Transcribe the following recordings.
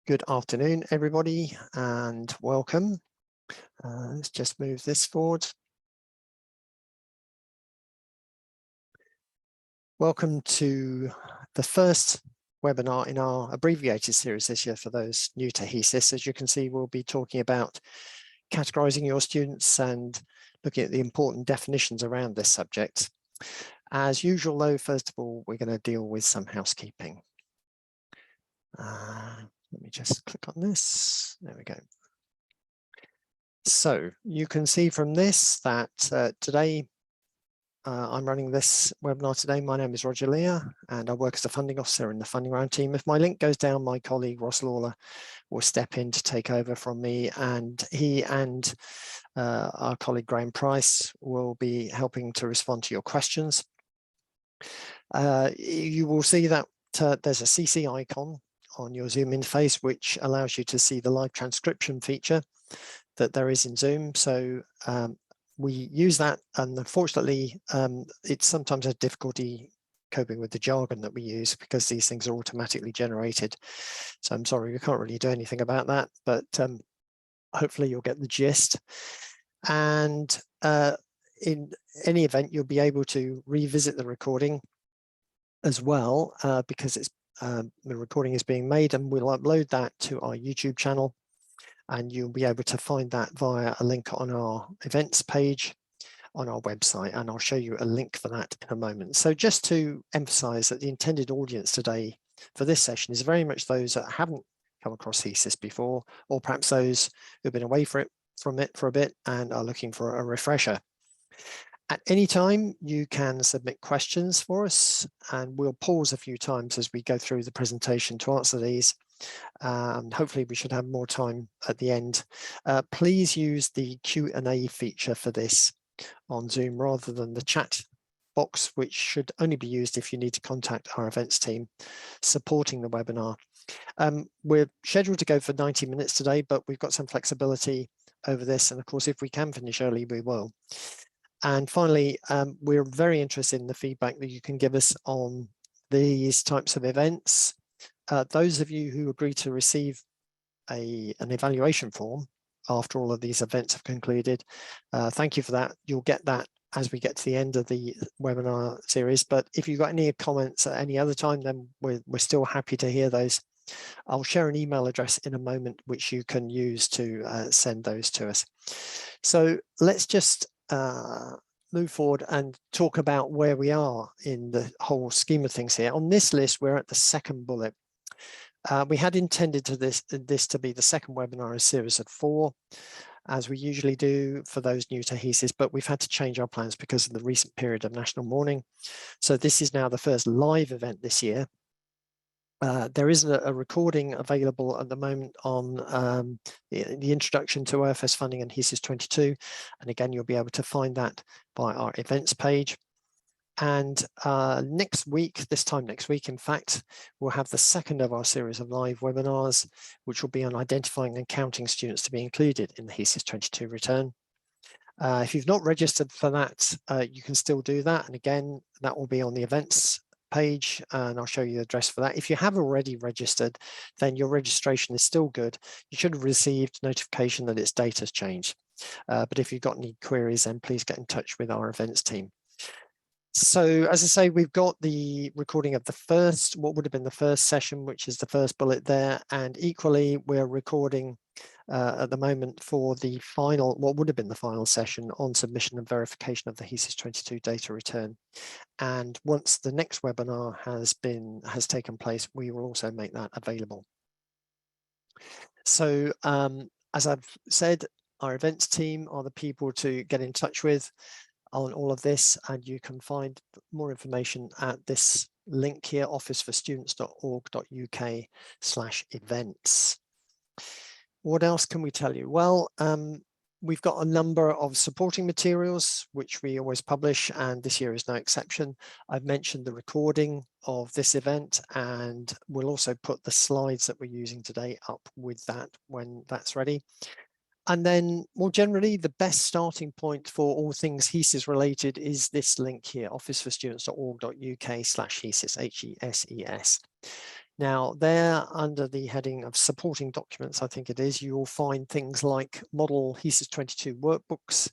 Good afternoon, everybody, and welcome. Let's just move this forward. Welcome to the first webinar in our abbreviated series this year for those new to HESES. As you can see, we'll be talking about categorising your students and looking at the important definitions around this subject. As usual, though, first of all, we're going to deal with some housekeeping. Let me just click on this. There we go. So you can see from this that today I'm running this webinar today. My name is Roger Lear and I work as a funding officer in the funding round team. If my link goes down, my colleague Ross Lawler will step in to take over from me, and he and our colleague Graham Price will be helping to respond to your questions. You will see that there's a CC icon on your Zoom interface, which allows you to see the live transcription feature that there is in Zoom. So we use that, and unfortunately it's sometimes a difficulty coping with the jargon that we use because these things are automatically generated. So I'm sorry, we can't really do anything about that, but hopefully you'll get the gist. And in any event, you'll be able to revisit the recording as well, because it's the recording is being made, and we'll upload that to our YouTube channel, and you'll be able to find that via a link on our events page on our website, and I'll show you a link for that in a moment. So just to emphasize that the intended audience today for this session is very much those that haven't come across HESES before, or perhaps those who've been away from it for a bit and are looking for a refresher. At any time, you can submit questions for us, and we'll pause a few times as we go through the presentation to answer these. Hopefully we should have more time at the end. Please use the Q&A feature for this on Zoom rather than the chat box, which should only be used if you need to contact our events team supporting the webinar. We're scheduled to go for 90 minutes today, but we've got some flexibility over this, and of course if we can finish early, we will. And finally, we're very interested in the feedback that you can give us on these types of events. Those of you who agree to receive an evaluation form after all of these events have concluded, thank you for that. You'll get that as we get to the end of the webinar series. But if you've got any comments at any other time, then we're still happy to hear those. I'll share an email address in a moment, which you can use to send those to us. So let's just move forward and talk about where we are in the whole scheme of things here. On this list, we're at the second bullet. We had intended this to be the second webinar in a series of 4, as we usually do for those new to HESES, but we've had to change our plans because of the recent period of National Mourning. So this is now the first live event this year. There is a recording available at the moment on the introduction to OFS funding and HESES22. And again, you'll be able to find that by our events page. And next week, this time next week, in fact, we'll have the second of our series of live webinars, which will be on identifying and counting students to be included in the HESES22 return. If you've not registered for that, you can still do that. And again, that will be on the events page, and I'll show you the address for that. If you have already registered, then your registration is still good. You should have received notification that its date has changed. But if you've got any queries, then please get in touch with our events team. So as I say, we've got the recording of the first, what would have been the first session, which is the first bullet there. And equally, we're recording at the moment for the final, what would have been the final session on submission and verification of the HESES22 data return. And once the next webinar has taken place, we will also make that available. So as I've said, our events team are the people to get in touch with on all of this, and you can find more information at this link here, officeforstudents.org.uk/events. What else can we tell you? Well, we've got a number of supporting materials, which we always publish, and this year is no exception. I've mentioned the recording of this event, and we'll also put the slides that we're using today up with that when that's ready. And then more generally, the best starting point for all things HESES related is this link here, officeforstudents.org.uk/HESES, HESES. Now, there under the heading of supporting documents, I think it is, you will find things like model HESES22 workbooks,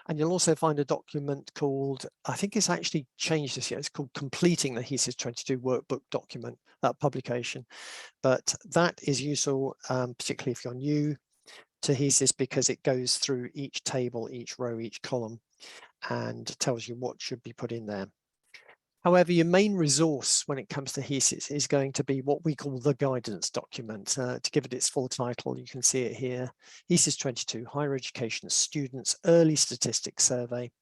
and you'll also find a document called, I think it's actually changed this year, it's called Completing the HESES22 Workbook document, publication. But that is useful, particularly if you're new to HESES, because it goes through each table, each row, each column, and tells you what should be put in there. However, your main resource when it comes to HESES is going to be what we call the guidance document. To give it its full title, you can see it here, HESES22 Higher Education Students Early Statistics Survey.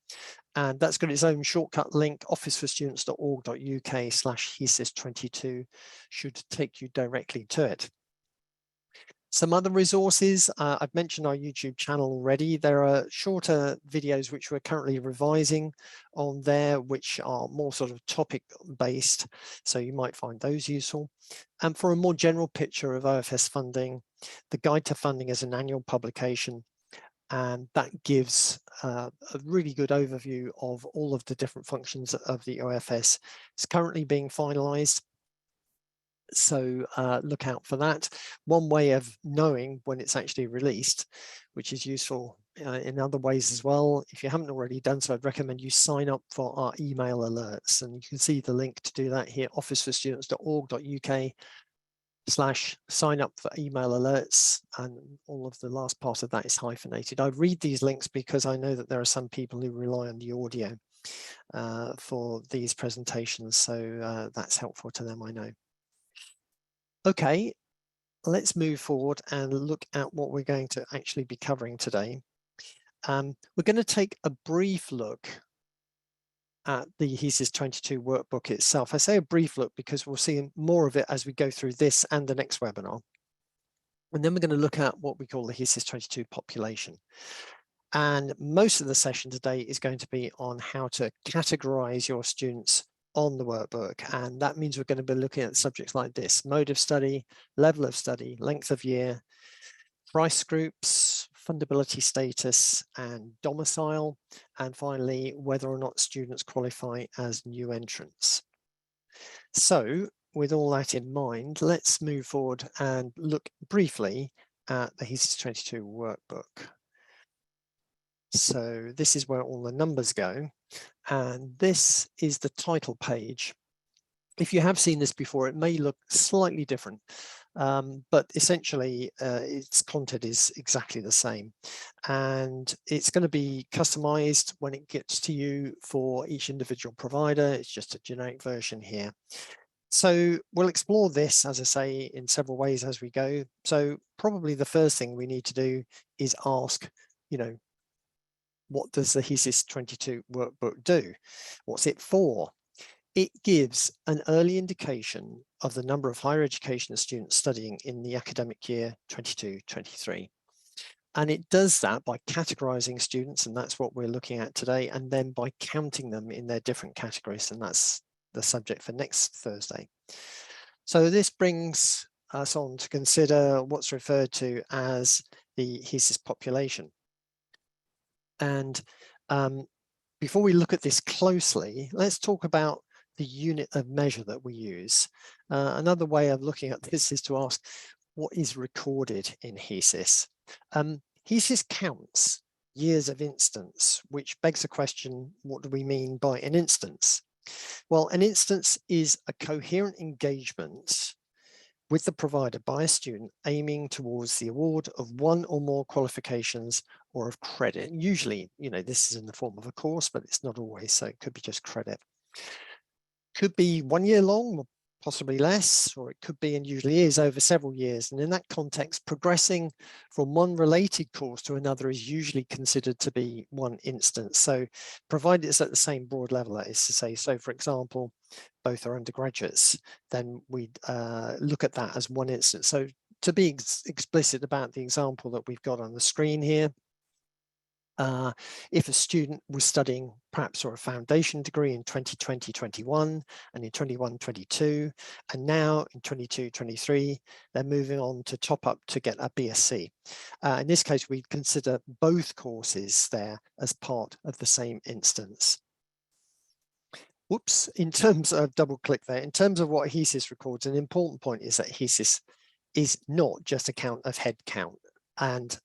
And that's got its own shortcut link, officeforstudents.org.uk/HESES22 should take you directly to it. Some other resources, I've mentioned our YouTube channel already. There are shorter videos which we're currently revising on there, which are more sort of topic based. So you might find those useful. And for a more general picture of OFS funding, the Guide to Funding is an annual publication. And that gives a really good overview of all of the different functions of the OFS. It's currently being finalized. So look out for that. One way of knowing when it's actually released, which is useful in other ways as well. If you haven't already done so, I'd recommend you sign up for our email alerts. And you can see the link to do that here, officeforstudents.org.uk/sign up for email alerts. And all of the last part of that is hyphenated. I read these links because I know that there are some people who rely on the audio for these presentations. So that's helpful to them, I know. Okay, let's move forward and look at what we're going to actually be covering today. We're going to take a brief look at the HESES22 workbook itself. I say a brief look because we'll see more of it as we go through this and the next webinar. And then we're going to look at what we call the HESES22 population. And most of the session today is going to be on how to categorize your students on the workbook, and that means we're going to be looking at subjects like this: mode of study, level of study, length of year, price groups, fundability status, and domicile, and finally whether or not students qualify as new entrants. So with all that in mind, let's move forward and look briefly at the HESES22 workbook. So this is where all the numbers go, and this is the title page. If you have seen this before, it may look slightly different, but essentially its content is exactly the same. And it's going to be customized when it gets to you for each individual provider. It's just a generic version here. So we'll explore this, as I say, in several ways as we go. So probably the first thing we need to do is ask, what does the HESES22 workbook do? What's it for? It gives an early indication of the number of higher education students studying in the academic year 22-23. And it does that by categorizing students, and that's what we're looking at today, and then by counting them in their different categories, and that's the subject for next Thursday. So this brings us on to consider what's referred to as the HESES population. And before we look at this closely, let's talk about the unit of measure that we use. Another way of looking at this is to ask, what is recorded in HESES? HESES counts years of instance, which begs the question, what do we mean by an instance? Well, an instance is a coherent engagement with the provider by a student aiming towards the award of one or more qualifications or of credit. Usually, this is in the form of a course, but it's not always, so it could be just credit. Could be 1 year long, or possibly less, or it could be, and usually is, over several years. And in that context, progressing from one related course to another is usually considered to be one instance. So provided it's at the same broad level, that is to say, so for example, both are undergraduates, then we'd look at that as one instance. So to be explicit about the example that we've got on the screen here, if a student was studying perhaps for a foundation degree in 2020-21 and in 21-22, and now in 22-23, they're moving on to top up to get a BSc. In this case, we consider both courses there as part of the same instance. Whoops, in terms of double click there, in terms of what HESES records, an important point is that HESES is not just a count of head count. And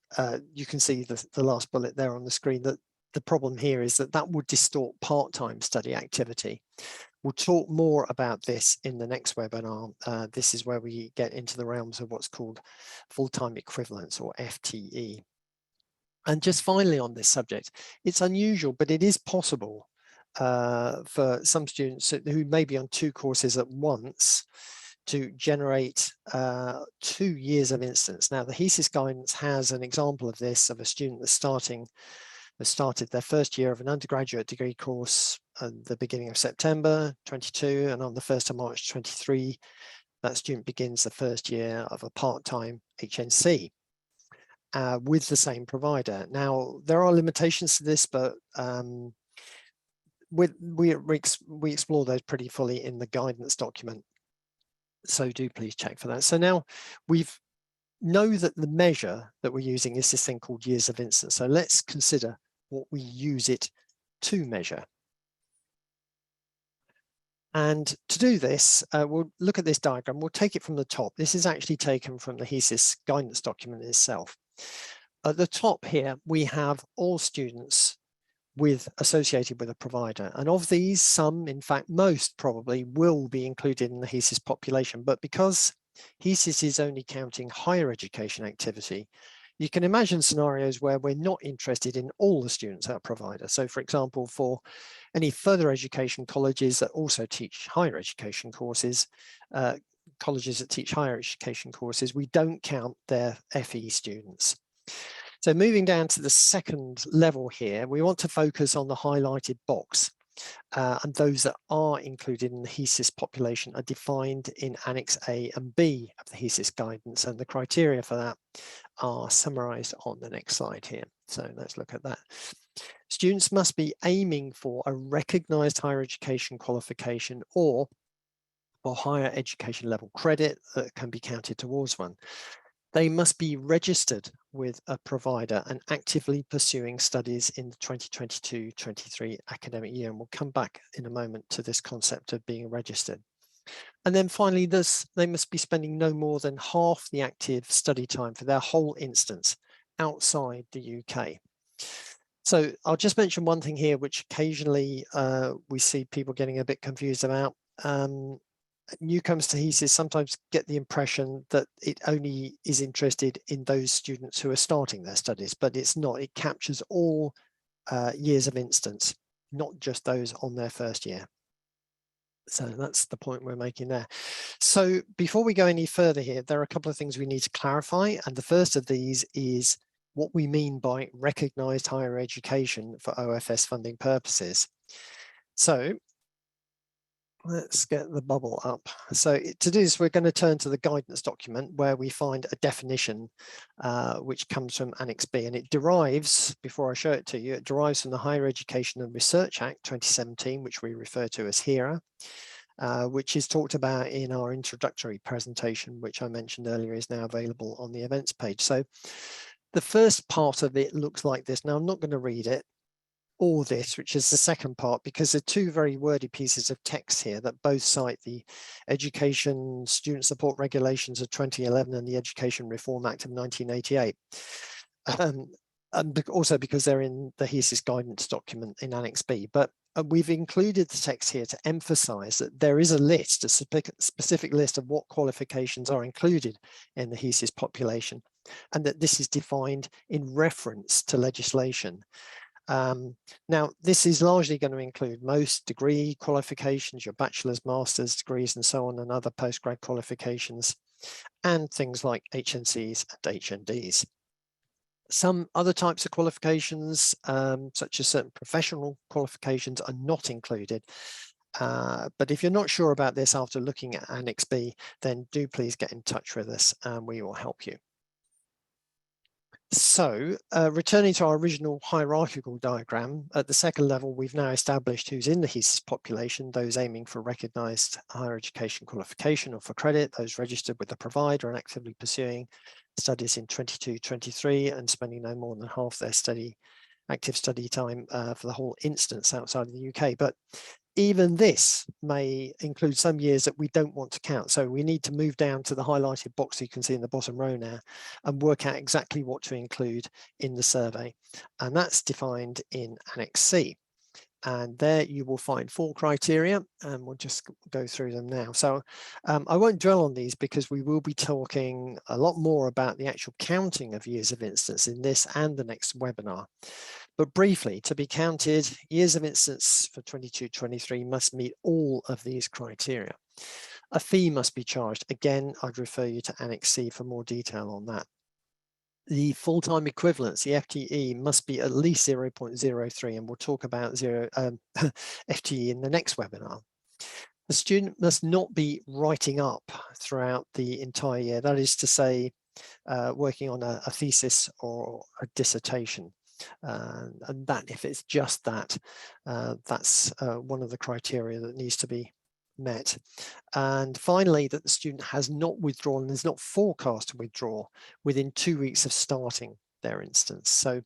you can see the last bullet there on the screen, that the problem here is that that would distort part-time study activity. We'll talk more about this in the next webinar. This is where we get into the realms of what's called full-time equivalence, or FTE. And just finally on this subject, it's unusual, but it is possible for some students who may be on 2 courses at once to generate 2 years of instance. Now, the HESES guidance has an example of this, of a student that's started their first year of an undergraduate degree course at the beginning of September 22, and on the 1st of March 23, that student begins the first year of a part-time HNC. With the same provider. Now, there are limitations to this, but we explore those pretty fully in the guidance document. So do please check for that. So now we know that the measure that we're using is this thing called years of instance. So let's consider what we use it to measure. And to do this, we'll look at this diagram. We'll take it from the top. This is actually taken from the HESES guidance document itself. At the top here, we have all students associated with a provider. And of these, some, in fact, most probably will be included in the HESES population. But because HESES is only counting higher education activity, you can imagine scenarios where we're not interested in all the students at a provider. So for example, for any further education colleges that also teach higher education courses, colleges that teach higher education courses, we don't count their FE students. So moving down to the second level here, we want to focus on the highlighted box, and those that are included in the HESES population are defined in Annex A and B of the HESES guidance, and the criteria for that are summarised on the next slide here. So let's look at that. Students must be aiming for a recognised higher education qualification or higher education level credit that can be counted towards one. They must be registered with a provider and actively pursuing studies in the 2022-23 academic year. And we'll come back in a moment to this concept of being registered. And then finally, they must be spending no more than half the active study time for their whole instance outside the UK. So I'll just mention one thing here, which occasionally we see people getting a bit confused about. Newcomers to HESES sometimes get the impression that it only is interested in those students who are starting their studies, but it's not. It captures all years of instance, not just those on their first year. So that's the point we're making there. So before we go any further here, there are a couple of things we need to clarify. And the first of these is what we mean by recognised higher education for OFS funding purposes. So let's get the bubble up. So to do this, we're going to turn to the guidance document where we find a definition which comes from Annex B, and it derives, before I show it to you, it derives from the Higher Education and Research Act 2017, which we refer to as HERA, which is talked about in our introductory presentation, which I mentioned earlier is now available on the events page. So the first part of it looks like this. Now, I'm not going to read it, or this, which is the second part, because there are two very wordy pieces of text here that both cite the Education Student Support Regulations of 2011 and the Education Reform Act of 1988. And also because they're in the HESES guidance document in Annex B. But we've included the text here to emphasise that there is a list, a specific list of what qualifications are included in the HESES population, and that this is defined in reference to legislation. Now, this is largely going to include most degree qualifications, your bachelor's, master's degrees, and so on, and other postgrad qualifications, and things like HNCs and HNDs. Some other types of qualifications, such as certain professional qualifications, are not included. But if you're not sure about this after looking at Annex B, then do please get in touch with us and we will help you. So returning to our original hierarchical diagram, at the second level, we've now established who's in the HESES population, those aiming for recognised higher education qualification or for credit, those registered with the provider and actively pursuing studies in 22-23 and spending no more than half their active study time for the whole instance outside of the UK. But even this may include some years that we don't want to count. So we need to move down to the highlighted box you can see in the bottom row now and work out exactly what to include in the survey. And that's defined in Annex C. And there you will find 4 criteria, and we'll just go through them now. So I won't dwell on these because we will be talking a lot more about the actual counting of years of instance in this and the next webinar. But briefly, to be counted, years of instance for 22-23 must meet all of these criteria. A fee must be charged. Again, I'd refer you to Annex C for more detail on that. The full-time equivalence, the FTE, must be at least 0.03, and we'll talk about FTE in the next webinar. The student must not be writing up throughout the entire year. That is to say, working on a thesis or a dissertation. And that, if it's just that, that's one of the criteria that needs to be met. And finally, that the student has not withdrawn and is not forecast to withdraw within 2 weeks of starting their instance. So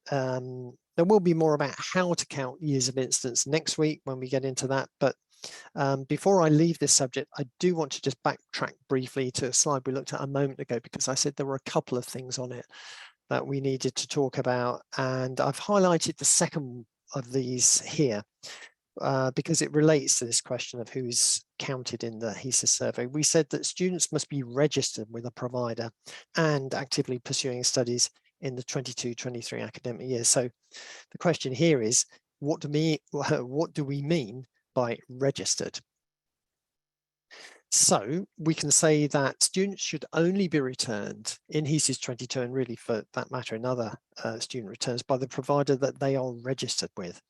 there will be more about how to count years of instance next week when we get into that. But before I leave this subject, I do want to just backtrack briefly to a slide we looked at a moment ago, because I said there were a couple of things on it that we needed to talk about. And I've highlighted the second of these here. Because it relates to this question of who's counted in the HESES survey. We said that students must be registered with a provider and actively pursuing studies in the 22-23 academic year. So the question here is, what do we mean by registered? So we can say that students should only be returned in HESES 22, and really for that matter in other student returns, by the provider that they are registered with.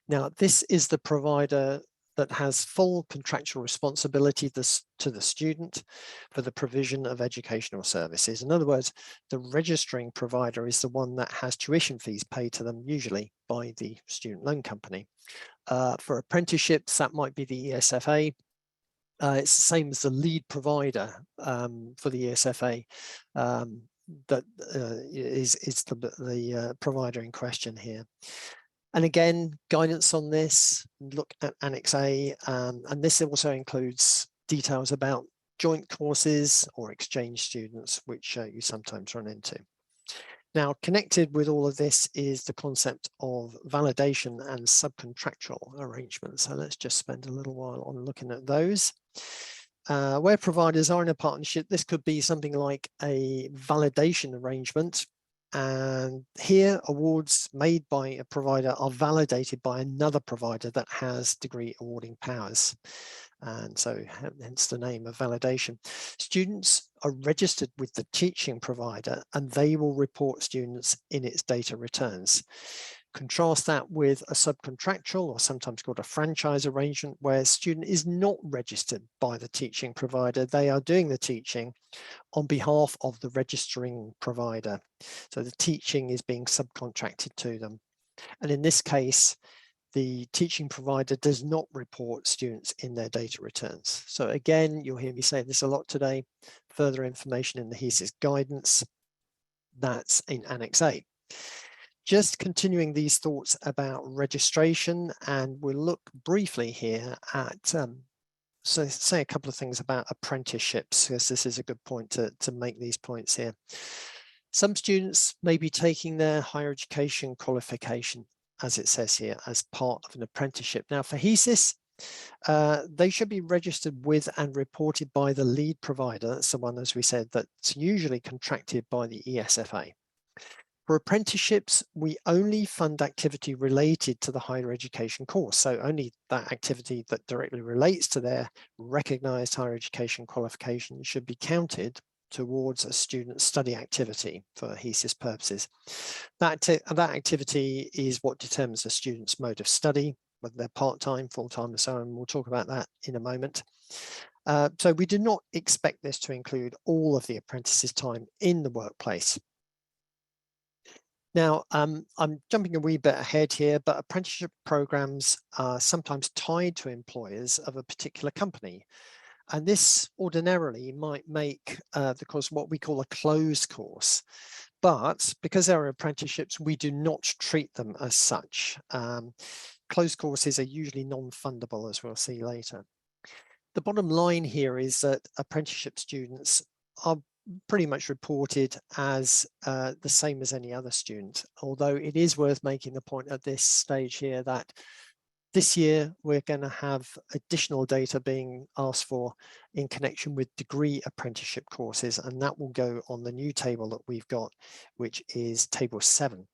Now, this is the provider that has full contractual responsibility to the student for the provision of educational services. In other words, the registering provider is the one that has tuition fees paid to them, usually by the student loan company. For apprenticeships, that might be the ESFA. It's the same as the lead provider for the ESFA. That is the provider in question here. And again, guidance on this, look at Annex A, and this also includes details about joint courses or exchange students, which you sometimes run into. Now, connected with all of this is the concept of validation and subcontractual arrangements. So let's just spend a little while on looking at those. Where providers are in a partnership, this could be something like a validation arrangement. And here, awards made by a provider are validated by another provider that has degree awarding powers. And so hence the name of validation. Students are registered with the teaching provider and they will report students in its data returns. Contrast that with a subcontractual, or sometimes called a franchise arrangement, where a student is not registered by the teaching provider. They are doing the teaching on behalf of the registering provider. So the teaching is being subcontracted to them. And in this case, the teaching provider does not report students in their data returns. So again, you'll hear me say this a lot today. Further information in the HESES guidance, that's in Annex A. Just continuing these thoughts about registration, and we'll look briefly here at so say a couple of things about apprenticeships, because this is a good point to make these points here. Some students may be taking their higher education qualification, as it says here, as part of an apprenticeship. Now for HESES, they should be registered with and reported by the lead provider. That's the one, as we said, that's usually contracted by the ESFA. For apprenticeships, we only fund activity related to the higher education course. So only that activity that directly relates to their recognised higher education qualification should be counted towards a student's study activity for HESES purposes. That activity is what determines a student's mode of study, whether they're part-time, full-time, and so on. We'll talk about that in a moment. So we do not expect this to include all of the apprentice's time in the workplace. Now, I'm jumping a wee bit ahead here, but apprenticeship programs are sometimes tied to employers of a particular company. And this ordinarily might make the course what we call a closed course. But because they're apprenticeships, we do not treat them as such. closed courses are usually non-fundable, as we'll see later. The bottom line here is that apprenticeship students are pretty much reported as the same as any other student, although it is worth making the point at this stage here that this year we're going to have additional data being asked for in connection with degree apprenticeship courses, and that will go on the new table that we've got, which is table 7,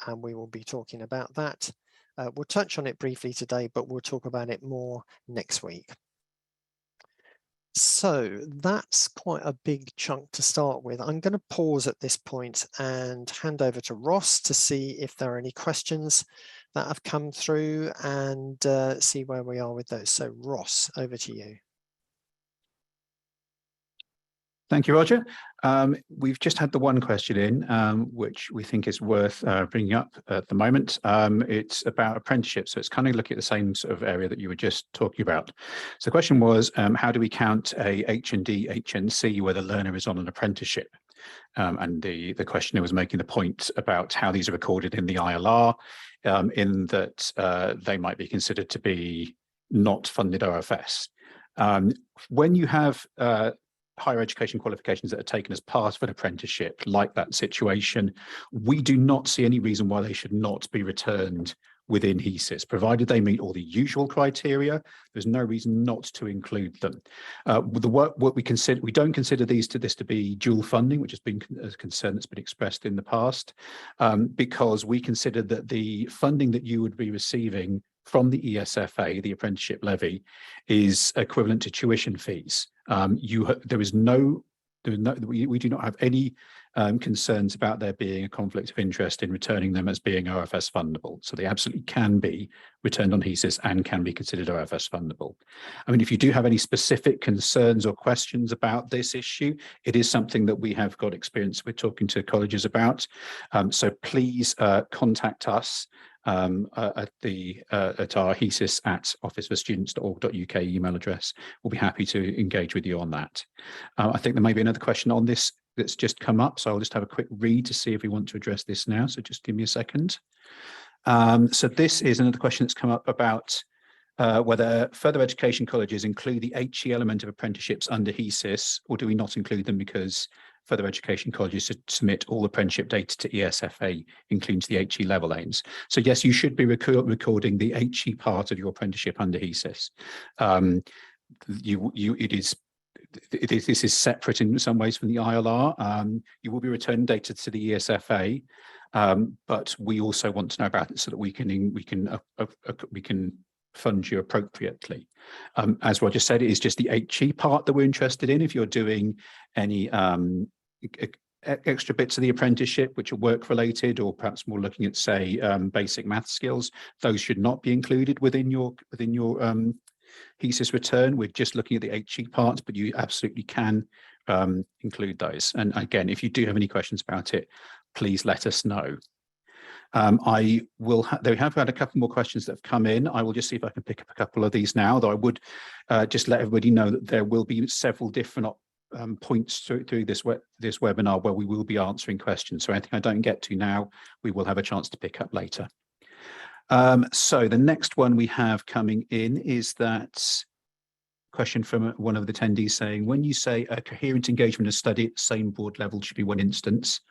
and we will be talking about that. We'll touch on it briefly today, but we'll talk about it more next week. So that's quite a big chunk to start with. I'm going to pause at this point and hand over to Ross to see if there are any questions that have come through and see where we are with those. So Ross, over to you. Thank you, Roger. We've just had the one question in, which we think is worth bringing up at the moment. It's about apprenticeship, so it's kind of looking at the same sort of area that you were just talking about. So the question was, how do we count a H&D, HNC where the learner is on an apprenticeship? And the questioner was making the point about how these are recorded in the ILR, in that they might be considered to be not funded OFS. When you have higher education qualifications that are taken as part of an apprenticeship, like that situation, we do not see any reason why they should not be returned within HESES, provided they meet all the usual criteria. There's no reason not to include them. What we don't consider this to be dual funding, which has been a concern that's been expressed in the past, because we consider that the funding that you would be receiving from the ESFA, the apprenticeship levy, is equivalent to tuition fees. We do not have any concerns about there being a conflict of interest in returning them as being OFS fundable. So they absolutely can be returned on HESES and can be considered OFS fundable. I mean, if you do have any specific concerns or questions about this issue, it is something that we have got experience with talking to colleges about. So please contact us at our heses@officeforstudents.org.uk email address. We'll be happy to engage with you on that. I think there may be another question on this that's just come up, so I'll just have a quick read to see if we want to address this now. So just give me a second. So this is another question that's come up about whether further education colleges include the HE element of apprenticeships under HESES, or do we not include them because further education colleges should submit all apprenticeship data to ESFA, including the HE level aims. So yes, you should be recording the HE part of your apprenticeship under HESES. This is separate in some ways from the ILR. You will be returning data to the ESFA, but we also want to know about it so that we can fund you appropriately. As Roger said, it is just the HE part that we're interested in. If you're doing any extra bits of the apprenticeship which are work related, or perhaps more looking at, say, basic math skills, those should not be included within your HESES return. We're just looking at the HE parts, but you absolutely can include those. And again, if you do have any questions about it, please let us know. They have had a couple more questions that have come in. I will just see if I can pick up a couple of these now, though I would just let everybody know that there will be several different points through this webinar where we will be answering questions. So anything I don't get to now, we will have a chance to pick up later. So the next one we have coming in is that question from one of the attendees saying, when you say a coherent engagement of study at the same board level should be one instance,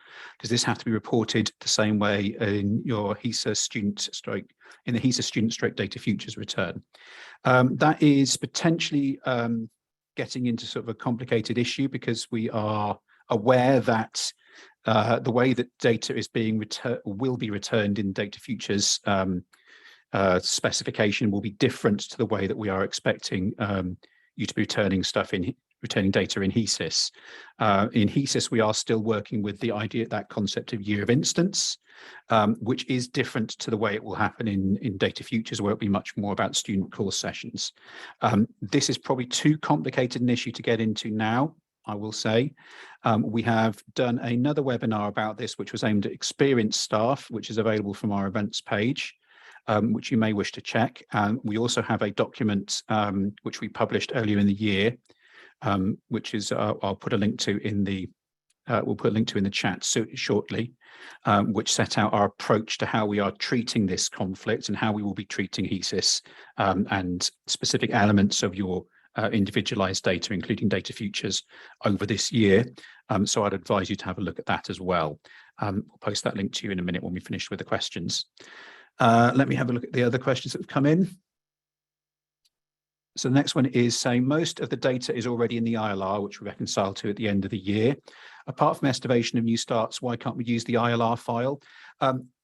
does this have to be reported the same way in your HESES student data futures return? That is potentially getting into sort of a complicated issue, because we are aware that the way that data is being will be returned in data futures specification will be different to the way that we are expecting you to be returning data in HESES. In HESES, we are still working with the idea, that concept of year of instance, which is different to the way it will happen in data futures, where it'll be much more about student course sessions. This is probably too complicated an issue to get into now, I will say. We have done another webinar about this, which was aimed at experienced staff, which is available from our events page, which you may wish to check. We also have a document which we published earlier in the year, which is I'll put a link to in the we'll put a link to in the chat shortly, which set out our approach to how we are treating this conflict and how we will be treating HESES and specific elements of your individualized data, including data futures over this year. So I'd advise you to have a look at that as well. We'll post that link to you in a minute when we finish with the questions. Let me have a look at the other questions that have come in. So the next one is saying most of the data is already in the ILR, which we reconcile to at the end of the year. Apart from estimation of new starts, why can't we use the ILR file?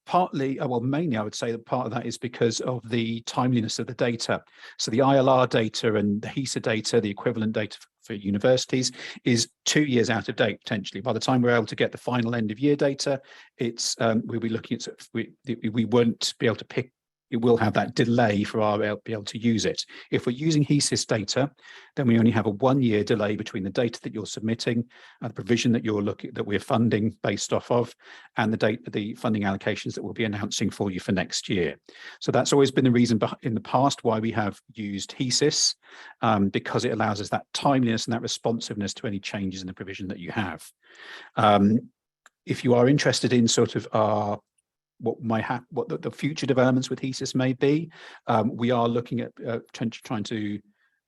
Partly, well, mainly I would say that part of that is because of the timeliness of the data. So the ILR data and the HESES data, the equivalent data for universities, is 2 years out of date potentially. By the time we're able to get the final end of year data, it's we'll be looking at, we won't be able to pick. It will have that delay for our be able to use it. If we're using HESES data, then we only have a 1 year delay between the data that you're submitting and the provision that you're that we're funding based off of, and the funding allocations that we'll be announcing for you for next year. So that's always been the reason in the past why we have used HESES, because it allows us that timeliness and that responsiveness to any changes in the provision that you have. If you are interested in sort of our what the future developments with HESES may be, we are looking at trying to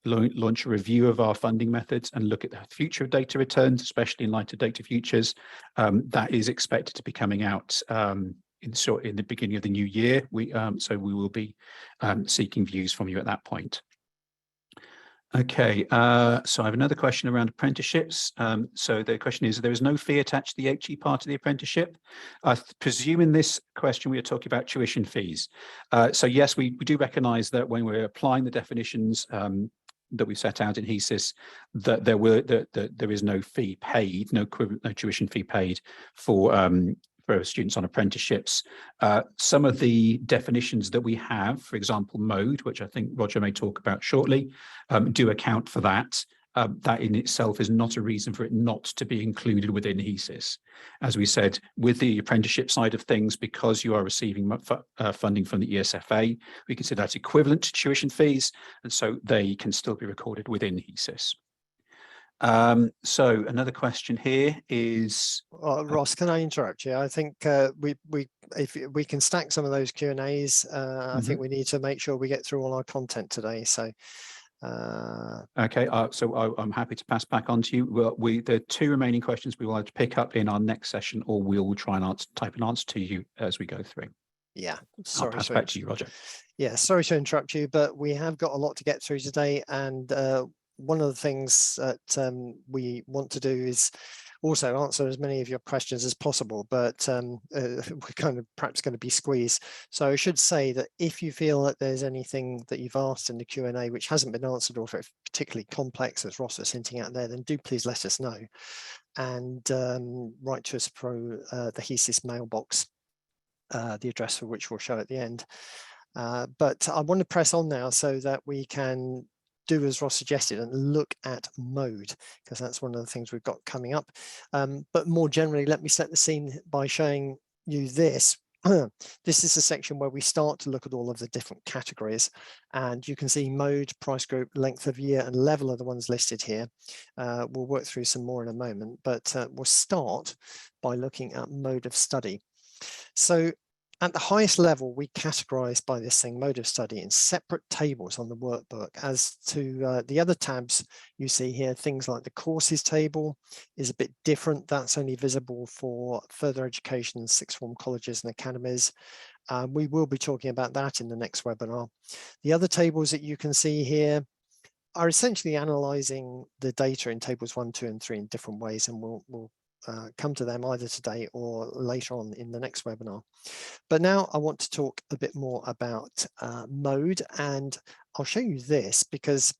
launch a review of our funding methods and look at the future of data returns, especially in light of data futures. That is expected to be coming out in the beginning of the new year. So we will be seeking views from you at that point. Okay, so I have another question around apprenticeships. So the question is, there is no fee attached to the HE part of the apprenticeship. I presume in this question we are talking about tuition fees. So yes, we do recognise that when we're applying the definitions that we set out in HESES, that there is no fee paid, no tuition fee paid for students on apprenticeships. Some of the definitions that we have, for example, mode, which I think Roger may talk about shortly, do account for that. That in itself is not a reason for it not to be included within HESES. As we said, with the apprenticeship side of things, because you are receiving funding from the ESFA, we consider that equivalent to tuition fees, and so they can still be recorded within HESES. So another question here is, Ross, can I interrupt you? I think if we can stack some of those Q&As, I think we need to make sure we get through all our content today. So okay, so I'm happy to pass back on to you. The two remaining questions we will have to pick up in our next session, or we'll try and type an answer to you as we go through. Yeah, I'll pass back to you, Roger. Yeah, sorry to interrupt you, but we have got a lot to get through today, and one of the things that we want to do is also answer as many of your questions as possible, but we're kind of perhaps going to be squeezed. So I should say that if you feel that there's anything that you've asked in the Q&A which hasn't been answered, or if it's particularly complex, as Ross was hinting at there, then do please let us know and write to us through the HESES mailbox, the address for which we'll show at the end. But I want to press on now so that we can do as Ross suggested and look at mode, because that's one of the things we've got coming up. But more generally, let me set the scene by showing you this. This is the section where we start to look at all of the different categories, and you can see mode, price group, length of year and level are the ones listed here. We'll work through some more in a moment, but we'll start by looking at mode of study. So at the highest level, we categorize by this thing, mode of study, in separate tables on the workbook. As to the other tabs you see here, things like the courses table is a bit different. That's only visible for further education, sixth form colleges and academies. We will be talking about that in the next webinar. The other tables that you can see here are essentially analyzing the data in tables 1, 2, and 3 in different ways, and we'll come to them either today or later on in the next webinar. But now I want to talk a bit more about mode, and I'll show you this because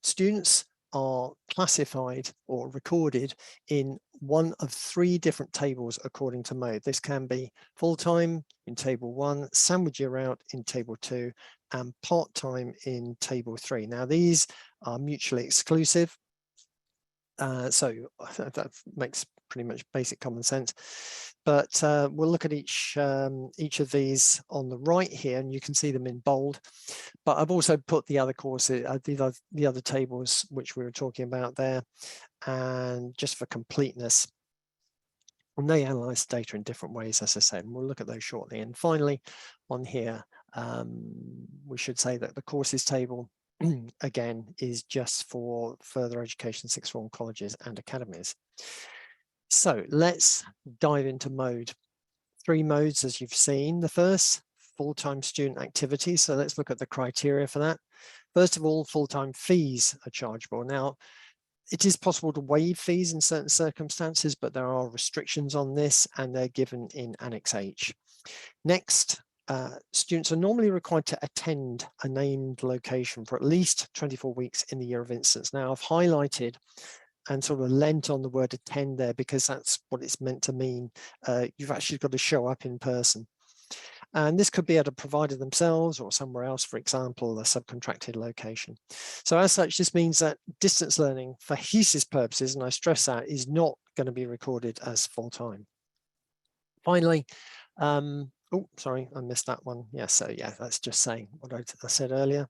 students are classified or recorded in one of 3 different tables according to mode. This can be full-time in table 1, sandwich year out in table 2, and part-time in table 3. Now these are mutually exclusive. So that makes pretty much basic common sense, but we'll look at each of these on the right here, and you can see them in bold. But I've also put the other courses, the other tables which we were talking about there, And just for completeness, and they analyze data in different ways, as I said, and we'll look at those shortly. And finally, on here, we should say that the courses table, again, is just for further education sixth form colleges and academies. So let's dive into mode. 3 modes, as you've seen. The first, full-time student activities. So let's look at the criteria for that. First of all, full-time fees are chargeable. Now, it is possible to waive fees in certain circumstances, but there are restrictions on this, and they're given in Annex H. Next, students are normally required to attend a named location for at least 24 weeks in the year of instance. Now, I've highlighted and sort of lent on the word attend there because that's what it's meant to mean. You've actually got to show up in person. And this could be at a provider themselves or somewhere else, for example, a subcontracted location. So as such, this means that distance learning for HESES purposes, and I stress that, is not going to be recorded as full-time. Finally, oh, sorry, I missed that one. Yeah, so yeah, that's just saying what I said earlier.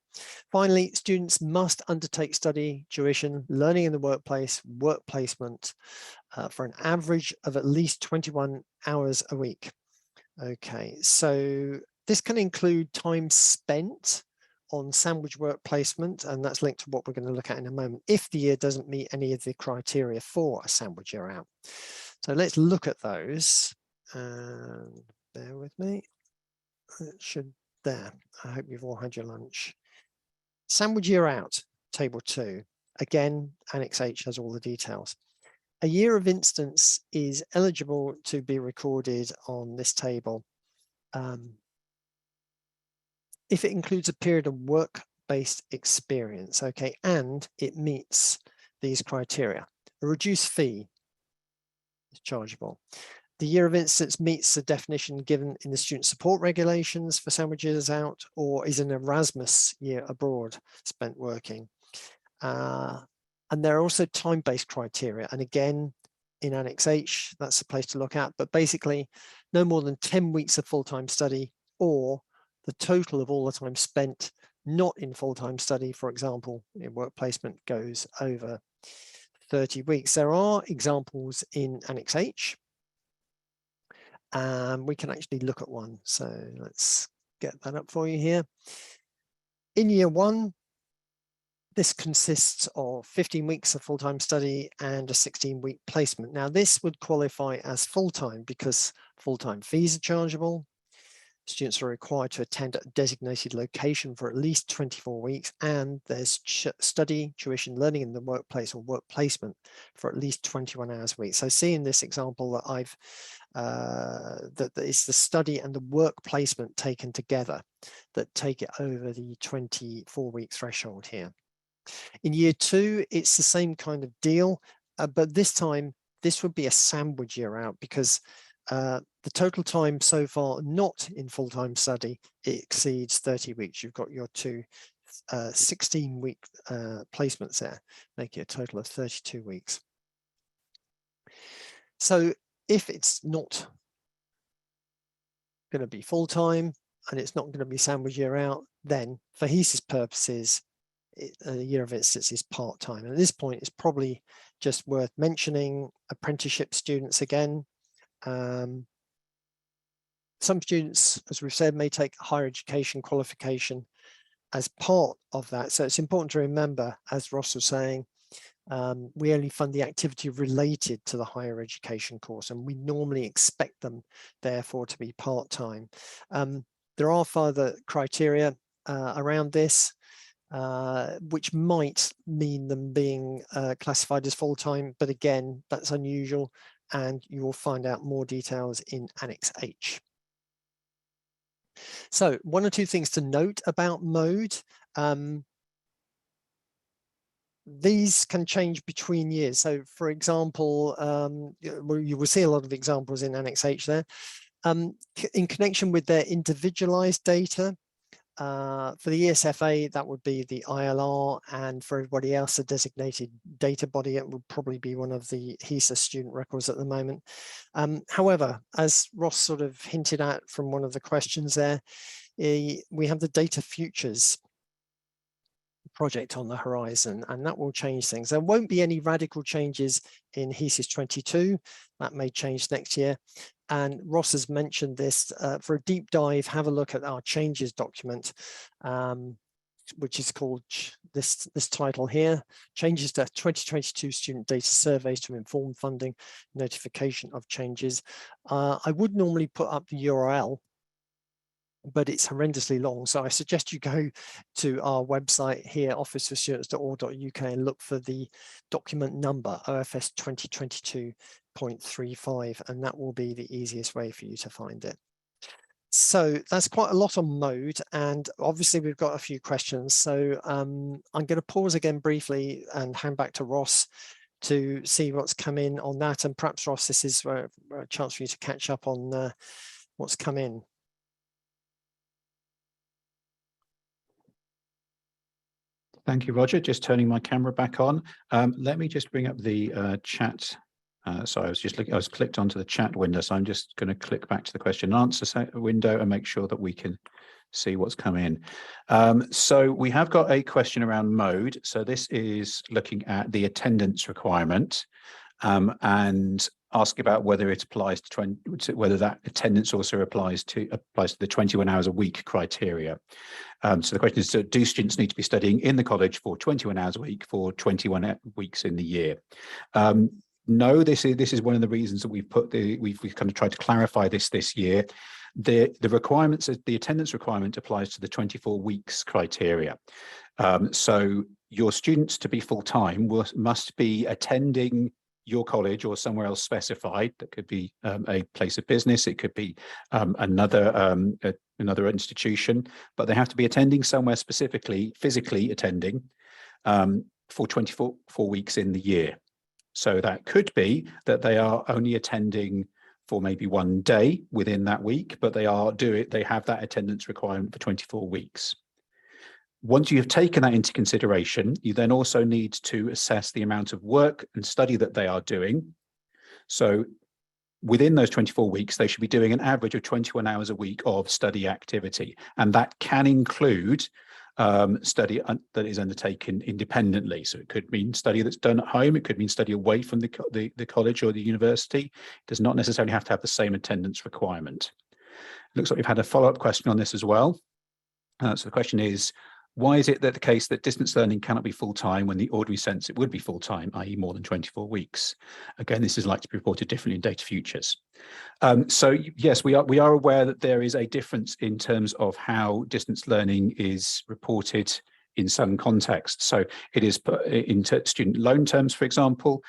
Finally, students must undertake study, tuition, learning in the workplace, work placement for an average of at least 21 hours a week. Okay, so this can include time spent on sandwich work placement, and that's linked to what we're going to look at in a moment, if the year doesn't meet any of the criteria for a sandwich year out. So let's look at those. Bear with me. It should, there. I hope you've all had your lunch. Sandwich year out, table 2. Again, Annex H has all the details. A year of instance is eligible to be recorded on this table if it includes a period of work-based experience, okay, and it meets these criteria. A reduced fee is chargeable. The year of instance meets the definition given in the student support regulations for sandwiches out, or is an Erasmus year abroad spent working. And there are also time-based criteria. And again, in Annex H, that's the place to look at. But basically, no more than 10 weeks of full-time study, or the total of all the time spent not in full-time study, for example, in work placement, goes over 30 weeks. There are examples in Annex H. We can actually look at one. So let's get that up for you here. In year 1, this consists of 15 weeks of full-time study and a 16-week placement. Now, this would qualify as full-time because full-time fees are chargeable. Students are required to attend a designated location for at least 24 weeks, and there's study, tuition, learning in the workplace or work placement for at least 21 hours a week. So see in this example that I've that it's the study and the work placement taken together that take it over the 24-week threshold here. In year 2, it's the same kind of deal, but this time this would be a sandwich year out because the total time so far not in full-time study, it exceeds 30 weeks. You've got your 2 16-week placements there, making a total of 32 weeks. So if it's not going to be full-time and it's not going to be sandwich year out, then for HESES purposes, a year of instance is part-time. And at this point, it's probably just worth mentioning apprenticeship students again. Some students, as we've said, may take higher education qualification as part of that. So it's important to remember, as Ross was saying, we only fund the activity related to the higher education course, and we normally expect them, therefore, to be part-time. There are further criteria around this, which might mean them being classified as full-time, but again, that's unusual, and you will find out more details in Annex H. So 1 or 2 things to note about mode. These can change between years. So for example, you will see a lot of examples in Annex H there. In connection with their individualized data, for the ESFA, that would be the ILR, and for everybody else, a designated data body, it would probably be one of the HESES student records at the moment. However, as Ross sort of hinted at from one of the questions there, we have the data futures project on the horizon, and that will change things. There won't be any radical changes in HESES22. That may change next year. And Ross has mentioned this. For a deep dive, have a look at our changes document, which is called this title here, Changes to 2022 Student Data Surveys to Inform Funding, Notification of Changes. I would normally put up the URL, but it's horrendously long. So I suggest you go to our website here, officeforstudents.org.uk, and look for the document number, OFS 2022.35, and that will be the easiest way for you to find it. So that's quite a lot on mode, and obviously we've got a few questions. So I'm going to pause again briefly and hand back to Ross to see what's come in on that. And perhaps, Ross, this is a chance for you to catch up on what's come in. Thank you, Roger. Just turning my camera back on. Let me just bring up the chat. So I was just looking, I was clicked onto the chat window. So I'm just going to click back to the question and answer window and make sure that we can see what's come in. So we have got a question around mode. So this is looking at the attendance requirement and asking about whether it applies to whether that attendance also applies to the 21 hours a week criteria. So the question is, so do students need to be studying in the college for 21 hours a week for 21 weeks in the year? No, this is one of the reasons that we've kind of tried to clarify this year. The requirements, the attendance requirement applies to the 24 weeks criteria. So your students to be full-time must be attending your college or somewhere else specified. That could be a place of business, it could be another institution, but they have to be attending somewhere specifically, physically attending for 24 weeks in the year. So that could be that they are only attending for maybe one day within that week, but they have that attendance requirement for 24 weeks. Once you have taken that into consideration, you then also need to assess the amount of work and study that they are doing. So within those 24 weeks, they should be doing an average of 21 hours a week of study activity. And that can include study that is undertaken independently. So it could mean study that's done at home. It could mean study away from the college or the university. It does not necessarily have to have the same attendance requirement. It looks like we've had a follow-up question on this as well. So the question is, why is it that the case that distance learning cannot be full-time when the ordinary sense it would be full-time, i.e. more than 24 weeks? Again, this is likely to be reported differently in data futures. So yes, we are aware that there is a difference in terms of how distance learning is reported in some contexts. So it is in student loan terms, for example,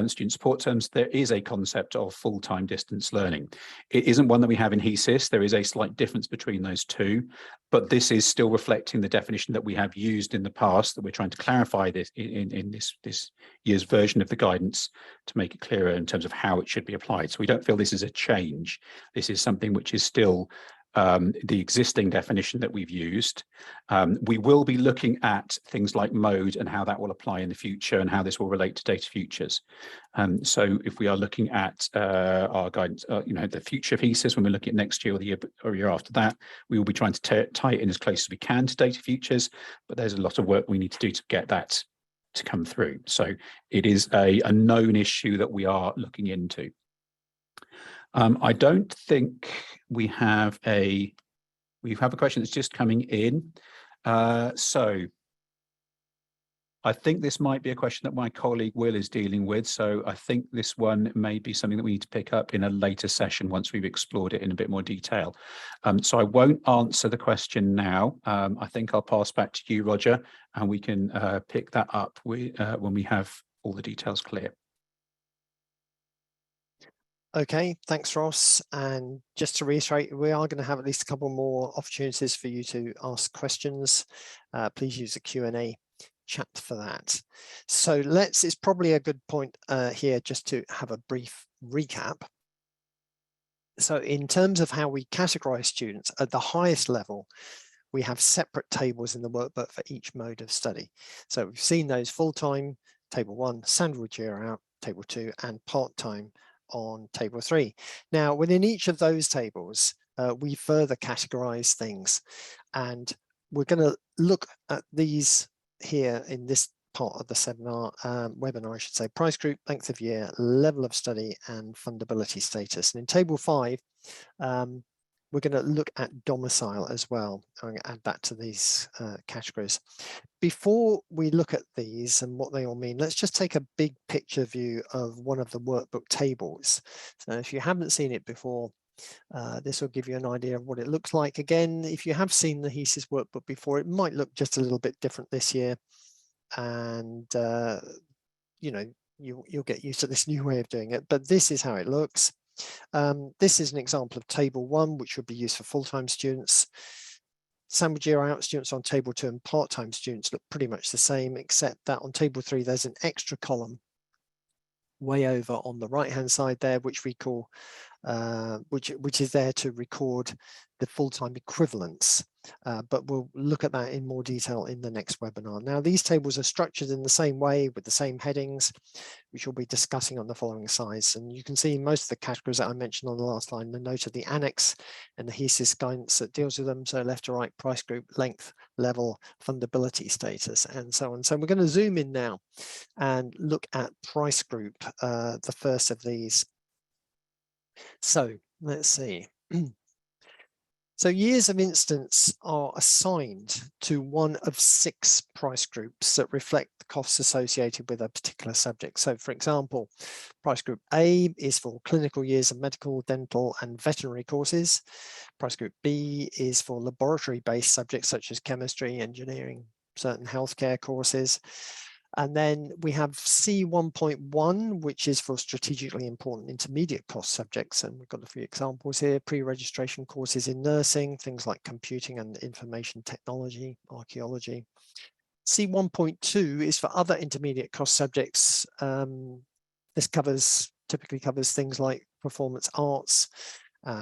student support terms, there is a concept of full-time distance learning. It isn't one that we have in HESES. There is a slight difference between those two, but this is still reflecting the definition that we have used in the past, that we're trying to clarify this in this year's version of the guidance to make it clearer in terms of how it should be applied. So we don't feel this is a change. This is something which is still the existing definition that we've used. We will be looking at things like mode and how that will apply in the future and how this will relate to data futures. So if we are looking at our guidance, the future of HESES, when we're looking at next year or the year after that, we will be trying to tie it in as close as we can to data futures, but there's a lot of work we need to do to get that to come through. So it is a known issue that we are looking into. I don't think we have a question that's just coming in. So I think this might be a question that my colleague Will is dealing with. So I think this one may be something that we need to pick up in a later session once we've explored it in a bit more detail. So I won't answer the question now. I think I'll pass back to you, Roger, and we can pick that up when we have all the details clear. Okay, thanks, Ross. And just to reiterate, we are going to have at least a couple more opportunities for you to ask questions. Please use the Q&A chat for that. So it's probably a good point here just to have a brief recap. So in terms of how we categorize students at the highest level, we have separate tables in the workbook for each mode of study. So we've seen those full-time, table 1, standard year out, table 2, and part-time on table 3. Now, within each of those tables, we further categorize things, and we're going to look at these here in this part of the seminar, webinar, I should say, price group, length of year, level of study, and fundability status. And in table 5, we're going to look at domicile as well. I'm going to add that to these categories. Before we look at these and what they all mean, let's just take a big picture view of one of the workbook tables. So if you haven't seen it before, this will give you an idea of what it looks like. Again, if you have seen the HESES workbook before, it might look just a little bit different this year. And, you know, you'll get used to this new way of doing it, but this is how it looks. This is an example of table 1, which would be used for full-time students. Sandwich year out students on table 2 and part-time students look pretty much the same, except that on table 3, there's an extra column way over on the right-hand side there, which we call, which is there to record the full-time equivalents. But we'll look at that in more detail in the next webinar. Now, these tables are structured in the same way with the same headings, which we'll be discussing on the following slides. And you can see most of the categories that I mentioned on the last line, the note of the annex and the HESES guidance that deals with them. So left to right, price group, length, level, fundability status, and so on. So we're going to zoom in now and look at price group, the first of these. So let's see. So years of instance are assigned to one of 6 price groups that reflect the costs associated with a particular subject. So for example, price group A is for clinical years of medical, dental and veterinary courses. Price group B is for laboratory-based subjects such as chemistry, engineering, certain healthcare courses. And then we have C1.1, which is for strategically important intermediate cost subjects. And we've got a few examples here: pre-registration courses in nursing, things like computing and information technology, archaeology. C1.2 is for other intermediate cost subjects. This typically covers things like performance arts,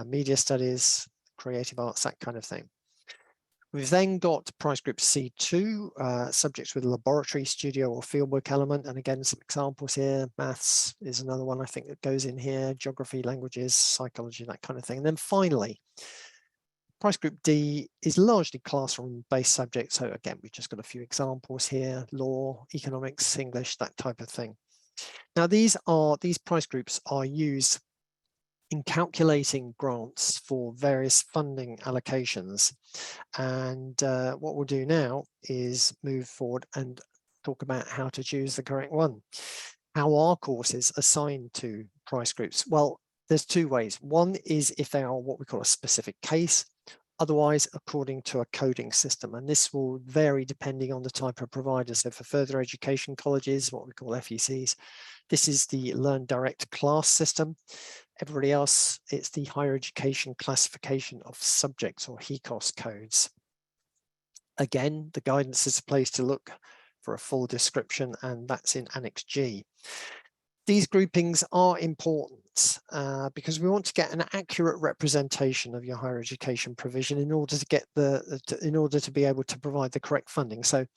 media studies, creative arts, that kind of thing. We've then got price group C2, subjects with a laboratory, studio or fieldwork element. And again, some examples here. Maths is another one I think that goes in here, geography, languages, psychology, that kind of thing. And then finally, price group D is largely classroom-based subjects. So again, we've just got a few examples here: law, economics, English, that type of thing. Now, these price groups are used in calculating grants for various funding allocations. And what we'll do now is move forward and talk about how to choose the correct one. How are courses assigned to price groups? Well, there's 2 ways. One is if they are what we call a specific case, otherwise according to a coding system. And this will vary depending on the type of provider. So for further education colleges, what we call FECs, this is the Learn Direct class system. Everybody else, it's the Higher Education Classification of Subjects, or HECOS codes. Again, the guidance is a place to look for a full description, and that's in Annex G. These groupings are important because we want to get an accurate representation of your higher education provision in order to get to be able to provide the correct funding. So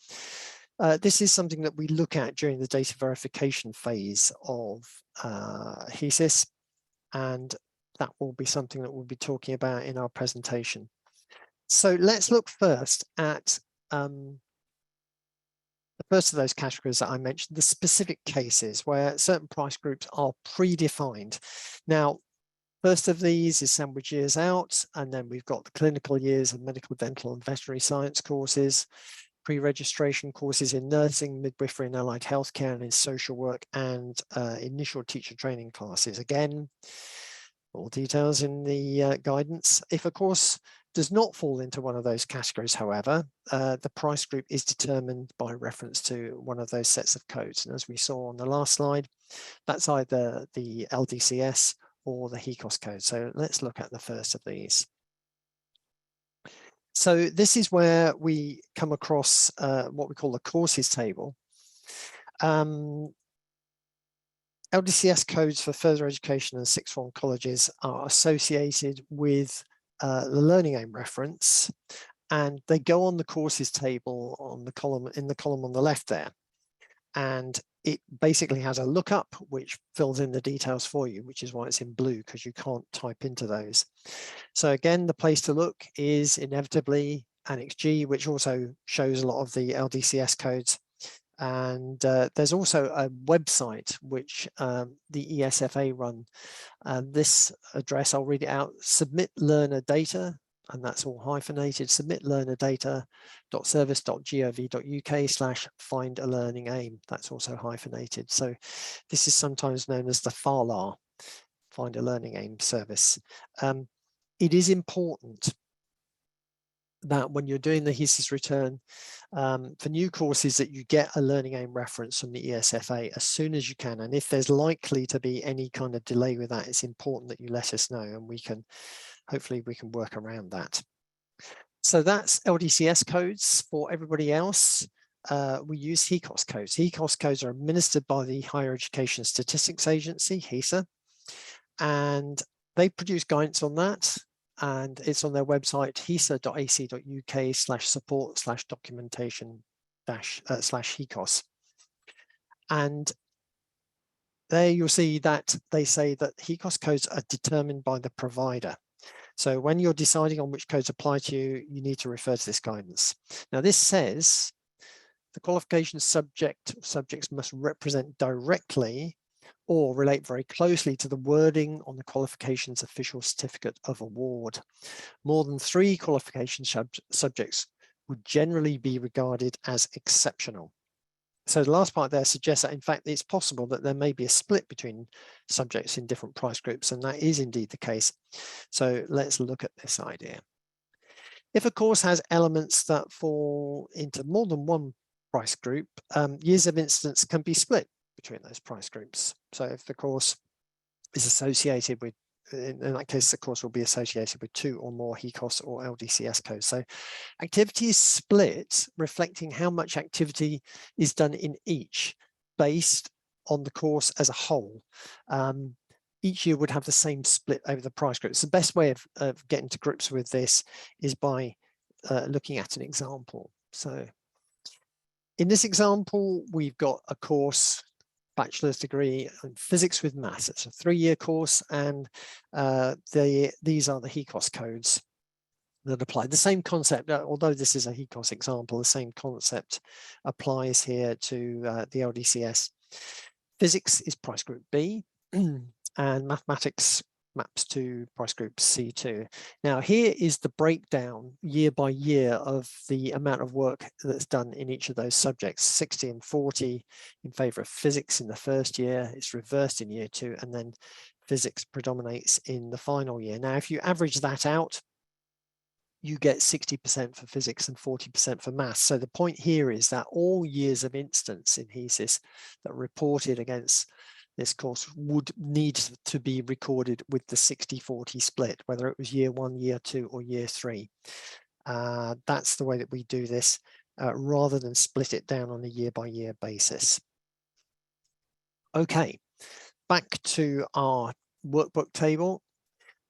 this is something that we look at during the data verification phase of HESES, and that will be something that we'll be talking about in our presentation. So let's look first at the first of those categories that I mentioned, the specific cases where certain price groups are predefined. Now, first of these is sandwich years out, and then we've got the clinical years of medical, dental and veterinary science courses, pre-registration courses in nursing, midwifery and allied healthcare, and in social work, and initial teacher training classes. Again, all details in the guidance. If a course does not fall into one of those categories, however, the price group is determined by reference to one of those sets of codes. And as we saw on the last slide, that's either the LDCS or the HECOS code. So let's look at the first of these. So this is where we come across what we call the courses table. LDCS codes for further education and sixth form colleges are associated with the learning aim reference, and they go on the courses table on the column on the left there. And it basically has a lookup which fills in the details for you, which is why it's in blue, because you can't type into those. So again, the place to look is inevitably Annex G, which also shows a lot of the LDCS codes. And there's also a website which the ESFA run. This address, I'll read it out: submit learner data, and that's all hyphenated, submit learner data.service.gov.uk/find a learning aim. That's also hyphenated. So this is sometimes known as the FALAR, find a learning aim service. It is important that when you're doing the HESES return for new courses, that you get a learning aim reference from the ESFA as soon as you can. And if there's likely to be any kind of delay with that, it's important that you let us know, and hopefully we can work around that. So that's LDCS codes. For everybody else, we use HECOS codes. HECOS codes are administered by the Higher Education Statistics Agency, HESA, and they produce guidance on that. And it's on their website, hesa.ac.uk/support/documentation/HECOS. And there you'll see that they say that HECOS codes are determined by the provider. So when you're deciding on which codes apply to you, you need to refer to this guidance. Now this says the qualification subjects must represent directly or relate very closely to the wording on the qualifications official certificate of award. More than 3 qualification subjects would generally be regarded as exceptional. So the last part there suggests that in fact it's possible that there may be a split between subjects in different price groups, and that is indeed the case. So let's look at this idea. If a course has elements that fall into more than one price group, years of instance can be split between those price groups. So if the course is associated with, in that case, the course will be associated with 2 or more HECOS or LDCS codes. So activity is split, reflecting how much activity is done in each based on the course as a whole. Each year would have the same split over the price groups. The best way of getting to grips with this is by looking at an example. So in this example, we've got a course, bachelor's degree in physics with maths. It's a 3-year course, and these are the HECOS codes that apply. The same concept, although this is a HECOS example, the same concept applies here to the LDCS. Physics is price group B, and mathematics maps to price group C2. Now here is the breakdown year by year of the amount of work that's done in each of those subjects. 60 and 40 in favor of physics in the first year, it's reversed in year 2, and then physics predominates in the final year. Now if you average that out, you get 60% for physics and 40% for maths. So the point here is that all years of instance in HESES that reported against this course would need to be recorded with the 60-40 split, whether it was year 1, year 2, or year 3. That's the way that we do this, rather than split it down on a year-by-year basis. Okay, back to our workbook table.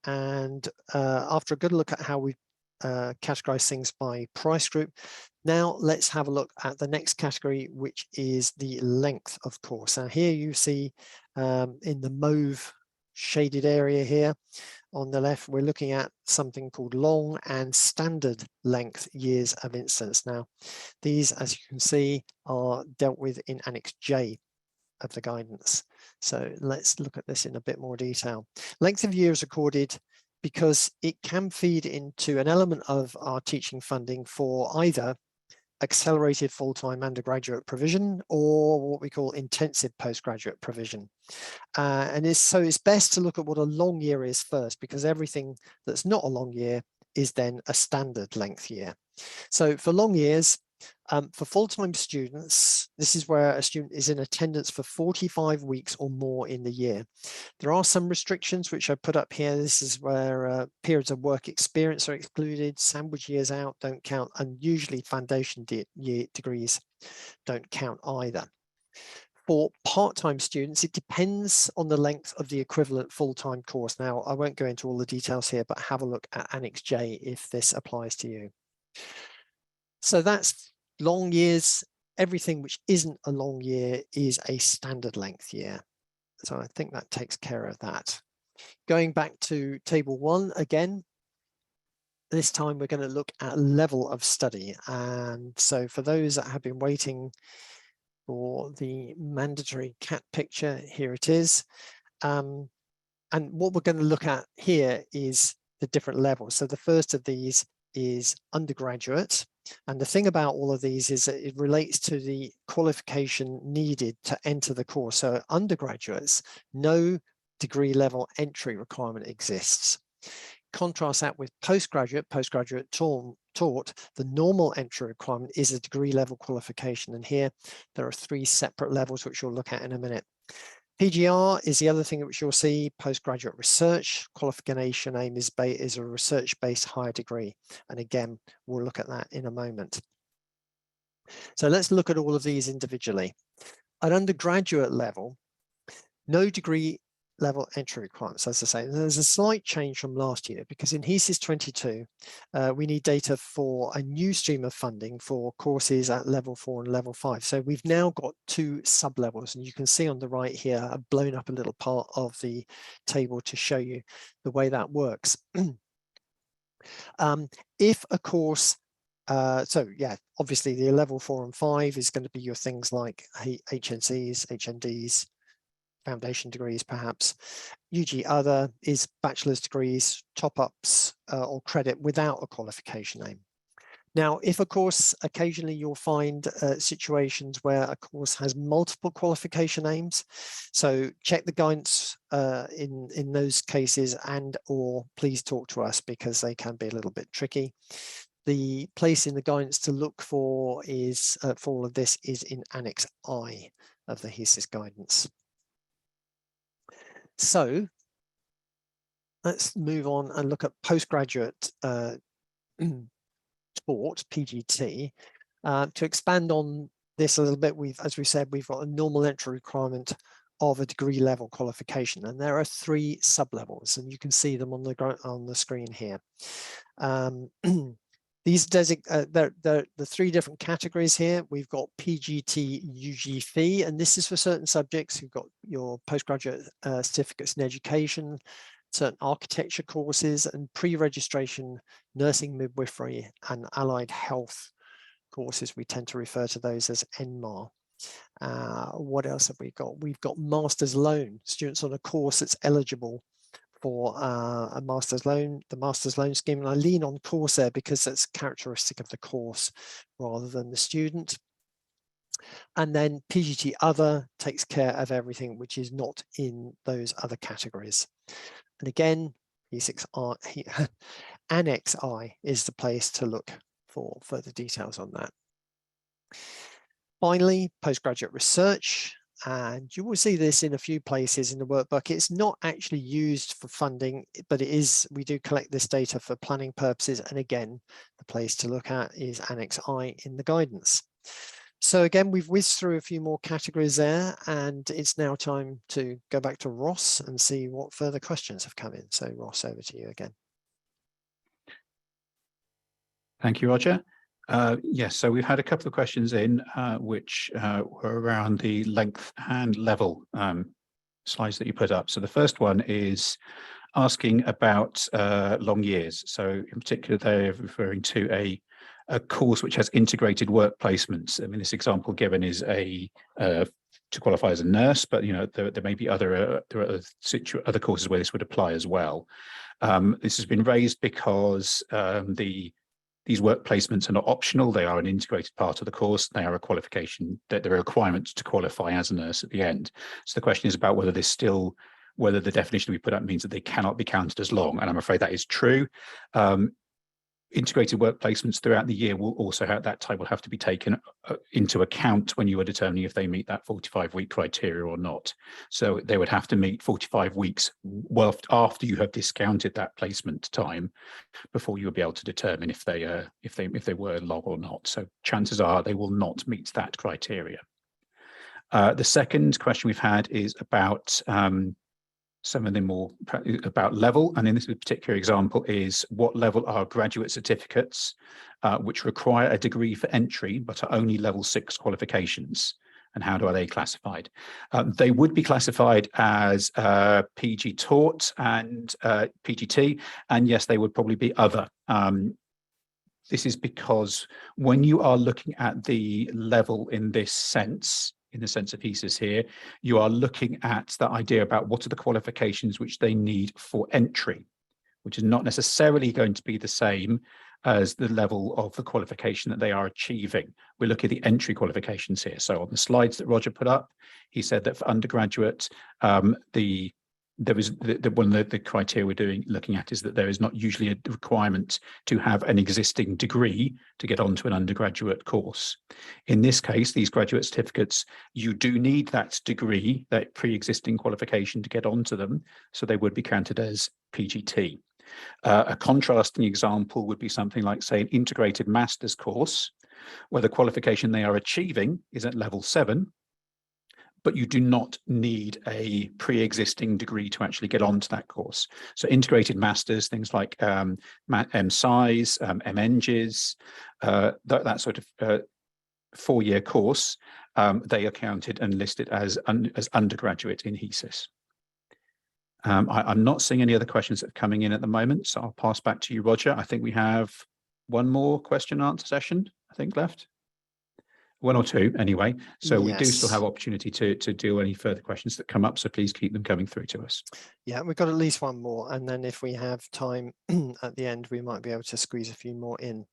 And after a good look at how we categorize things by price group, now let's have a look at the next category, which is the length of course. Now here you see in the mauve shaded area here on the left, we're looking at something called long and standard length years of instance. Now these, as you can see, are dealt with in Annex J of the guidance. So let's look at this in a bit more detail. Length of year is recorded because it can feed into an element of our teaching funding for either accelerated full-time undergraduate provision or what we call intensive postgraduate provision. So it's best to look at what a long year is first, because everything that's not a long year is then a standard length year. So for long years, for full-time students, this is where a student is in attendance for 45 weeks or more in the year. There are some restrictions which I put up here. This is where periods of work experience are excluded, sandwich years out don't count, and usually foundation degrees don't count either. For part-time students, it depends on the length of the equivalent full-time course. Now, I won't go into all the details here, but have a look at Annex J if this applies to you. So that's long years. Everything which isn't a long year is a standard length year. So I think that takes care of that. Going back to table 1 again, this time we're going to look at level of study. And so for those that have been waiting for the mandatory CAT picture, here it is. And what we're going to look at here is the different levels. So the first of these is undergraduate. And the thing about all of these is that it relates to the qualification needed to enter the course. So undergraduates, no degree level entry requirement exists. Contrast that with postgraduate taught, the normal entry requirement is a degree level qualification. And here there are 3 separate levels, which we'll look at in a minute. PGR is the other thing which you'll see, postgraduate research. Qualification aim is a research-based higher degree. And again, we'll look at that in a moment. So let's look at all of these individually. At undergraduate level, no degree level entry requirements, as I say. There's a slight change from last year because in HESES22, we need data for a new stream of funding for courses at level 4 and level 5. So we've now got 2 sub-levels, and you can see on the right here, I've blown up a little part of the table to show you the way that works. If a course, so yeah, obviously the level 4 and 5 is going to be your things like HNCs, HNDs, foundation degrees perhaps. UG other is bachelor's degrees, top-ups or credit without a qualification aim. Now, if a course, occasionally you'll find situations where a course has multiple qualification aims. So check the guidance in those cases, and or please talk to us because they can be a little bit tricky. The place in the guidance to look for is for all of this is in Annex I of the HESES guidance. So let's move on and look at postgraduate taught, PGT. To expand on this a little bit, as we said, we've got a normal entry requirement of a degree level qualification, and there are 3 sub-levels, and you can see them on the screen here. These the 3 different categories here. We've got PGT UG fee, and this is for certain subjects. You've got your postgraduate certificates in education, certain architecture courses, and pre-registration nursing, midwifery, and allied health courses. We tend to refer to those as NMAR. What else have we got? We've got master's loan, students on a course that's eligible for a master's loan, the master's loan scheme. And I lean on course there because that's characteristic of the course rather than the student. And then PGT other takes care of everything which is not in those other categories. And again, Annex I is the place to look for further details on that. Finally, postgraduate research. And you will see this in a few places in the workbook. It's not actually used for funding, but it is, we do collect this data for planning purposes. And again, the place to look at is Annex I in the guidance. So again, we've whizzed through a few more categories there, and it's now time to go back to Ross and see what further questions have come in. So Ross, over to you again. Thank you, Roger. Yes, so we've had a couple of questions in which were around the length and level slides that you put up. So the first one is asking about long years. So in particular, they're referring to a course which has integrated work placements. I mean, this example given is to qualify as a nurse, but you know there may be other courses where this would apply as well. This has been raised because these work placements are not optional. They are an integrated part of the course. They are a qualification, that there are requirements to qualify as a nurse at the end. So the question is about whether whether the definition we put up means that they cannot be counted as long. And I'm afraid that is true. Integrated work placements throughout the year will also have that type will have to be taken into account when you are determining if they meet that 45-week criteria or not. So they would have to meet 45 weeks well after you have discounted that placement time before you will be able to determine if they were long or not. So chances are they will not meet that criteria. The second question we've had is about some of them more about level, and in this particular example is what level are graduate certificates which require a degree for entry but are only level 6 qualifications. and how are they classified? They would be classified as PG taught and PGT, and yes, they would probably be other. This is because when you are looking at the level in this sense, in the sense of HESES here, you are looking at that idea about what are the qualifications which they need for entry, which is not necessarily going to be the same as the level of the qualification that they are achieving. We look at the entry qualifications here. So on the slides that Roger put up, he said that for undergraduate, there is one of the criteria we're looking at is that there is not usually a requirement to have an existing degree to get onto an undergraduate course. In this case, these graduate certificates, you do need that degree, that pre-existing qualification to get onto them, so they would be counted as PGT. A contrasting example would be something like, say, an integrated master's course, where the qualification they are achieving is at level 7, but you do not need a pre-existing degree to actually get onto that course. So integrated masters, things like MSciS, MEnGes, that sort of 4-year course, they are counted and listed as undergraduate in HESES. I'm not seeing any other questions that are coming in at the moment, so I'll pass back to you, Roger. I think we have one more question and answer session, I think, left. 1 or 2 anyway. So we do still have opportunity to deal any further questions that come up. So please keep them coming through to us. Yeah, we've got at least one more. And then if we have time at the end, we might be able to squeeze a few more in.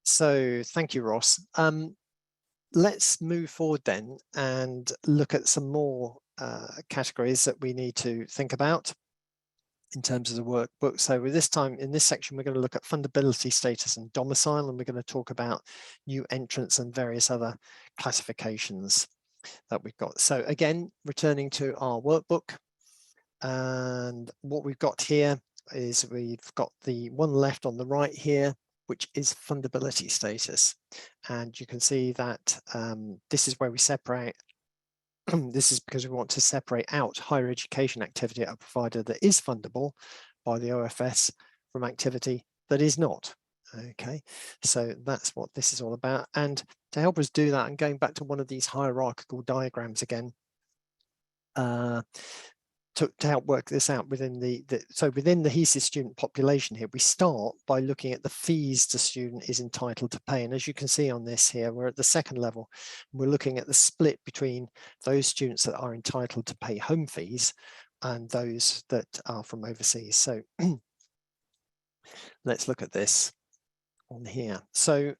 So thank you, Ross. Let's move forward then and look at some more categories that we need to think about in terms of the workbook. So with this time, in this section, we're going to look at fundability, status and domicile, and we're going to talk about new entrants and various other classifications that we've got. So again, returning to our workbook, and what we've got here is we've got the one left on the right here, which is fundability status. And you can see that this is where we separate. This is because we want to separate out higher education activity at a provider that is fundable by the OFS from activity that is not. Okay, so that's what this is all about. And to help us do that, and going back to one of these hierarchical diagrams again, to help work this out within within the HESES student population here, we start by looking at the fees the student is entitled to pay. And as you can see on this here, we're at the second level. We're looking at the split between those students that are entitled to pay home fees and those that are from overseas. So let's look at this on here. So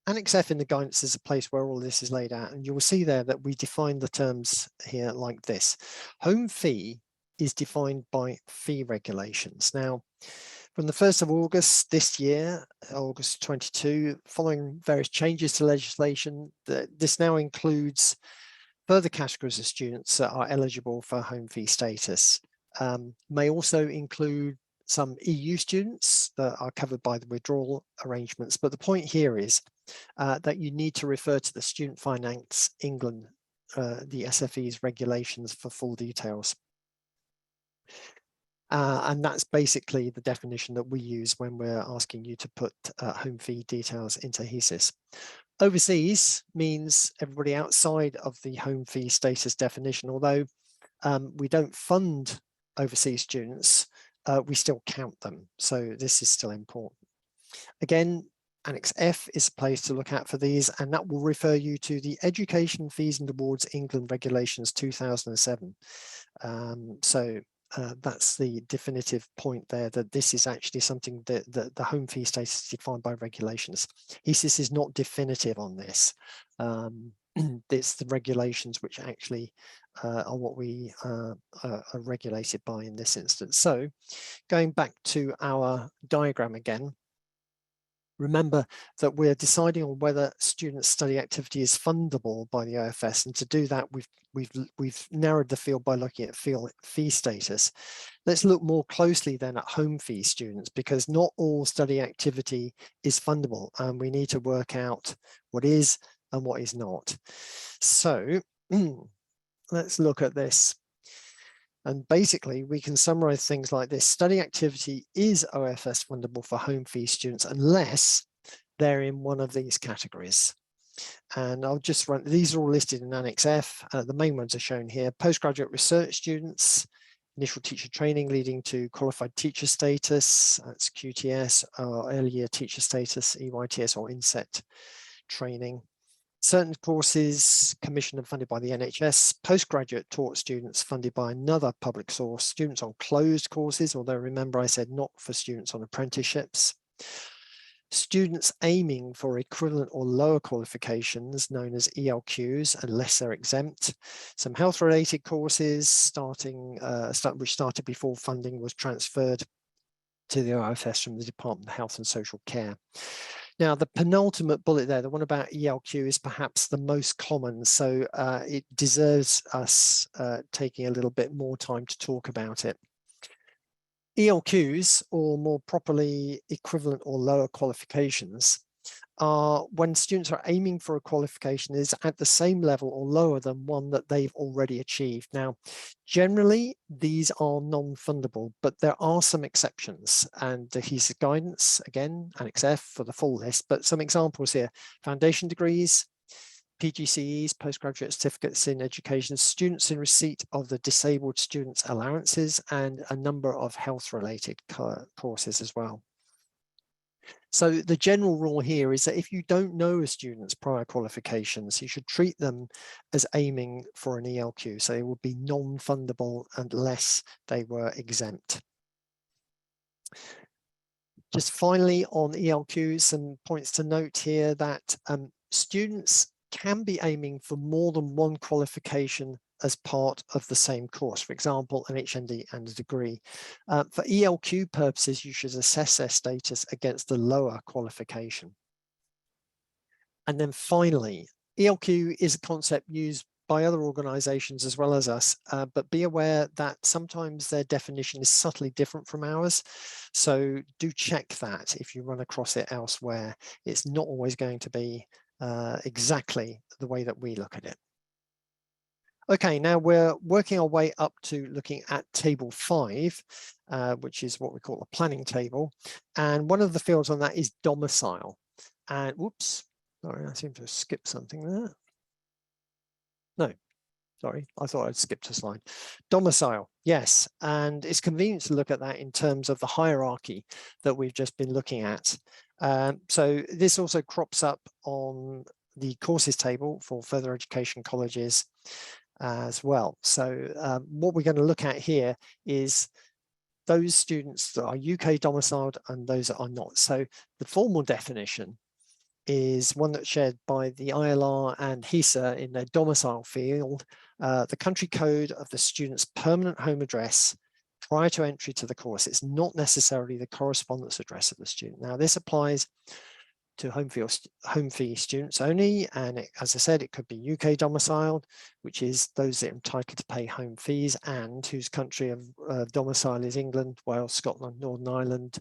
Annex F in the guidance is a place where all this is laid out, and you will see there that we define the terms here like this. Home fee is defined by fee regulations. Now, from the 1st of August this year, August 22, following various changes to legislation, this now includes further categories of students that are eligible for home fee status. May also include some EU students that are covered by the withdrawal arrangements. But the point here is that you need to refer to the Student Finance England, the SFE's regulations for full details. And that's basically the definition that we use when we're asking you to put home fee details into HESES. Overseas means everybody outside of the home fee status definition. Although we don't fund overseas students, we still count them. So this is still important. Again, Annex F is a place to look at for these, and that will refer you to the Education Fees and Awards England Regulations 2007. That's the definitive point there, that this is actually something that the home fee status is defined by regulations. HESES is not definitive on this. It's the regulations which actually are what we are regulated by in this instance. So going back to our diagram again, remember that we're deciding on whether student study activity is fundable by the OFS, and to do that we've narrowed the field by looking at fee status. Let's look more closely then at home fee students, because not all study activity is fundable, and we need to work out what is and what is not. So let's look at this. And basically, we can summarize things like this. Study activity is OFS fundable for home fee students unless they're in one of these categories. And I'll just run, these are all listed in Annex F. The main ones are shown here. Postgraduate research students, initial teacher training leading to qualified teacher status, that's QTS, early year teacher status, EYTS or INSET training. Certain courses commissioned and funded by the NHS, postgraduate taught students funded by another public source, students on closed courses, although remember I said not for students on apprenticeships. Students aiming for equivalent or lower qualifications known as ELQs unless they're exempt. Some health related courses which started before funding was transferred to the OFS from the Department of Health and Social Care. Now, the penultimate bullet there, the one about ELQ, is perhaps the most common, so it deserves us taking a little bit more time to talk about it. ELQs, or more properly equivalent or lower qualifications, are when students are aiming for a qualification is at the same level or lower than one that they've already achieved. Now, generally, these are non-fundable, but there are some exceptions, and the HESES guidance, again, Annex F for the full list, but some examples here: foundation degrees, PGCEs, postgraduate certificates in education, students in receipt of the disabled students allowances, and a number of health related courses as well. So the general rule here is that if you don't know a student's prior qualifications, you should treat them as aiming for an ELQ. So they would be non-fundable unless they were exempt. Just finally on ELQs, some points to note here that students can be aiming for more than one qualification as part of the same course, for example, an HND and a degree. For ELQ purposes, you should assess their status against the lower qualification. And then finally, ELQ is a concept used by other organisations as well as us, but be aware that sometimes their definition is subtly different from ours. So do check that if you run across it elsewhere. It's not always going to be exactly the way that we look at it. Okay, now we're working our way up to looking at table 5, which is what we call a planning table. And one of the fields on that is domicile. And whoops, sorry, I seem to have skipped something there. No, sorry, I thought I'd skipped a slide. Domicile, yes, and it's convenient to look at that in terms of the hierarchy that we've just been looking at. So this also crops up on the courses table for further education colleges as well. So what we're going to look at here is those students that are UK domiciled and those that are not. So the formal definition is one that's shared by the ILR and HESES in their domicile field, the country code of the student's permanent home address prior to entry to the course. It's not necessarily the correspondence address of the student. Now, this applies to home fee students only, and as I said, it could be UK domiciled, which is those that are entitled to pay home fees and whose country of domicile is England, Wales, Scotland, Northern Ireland,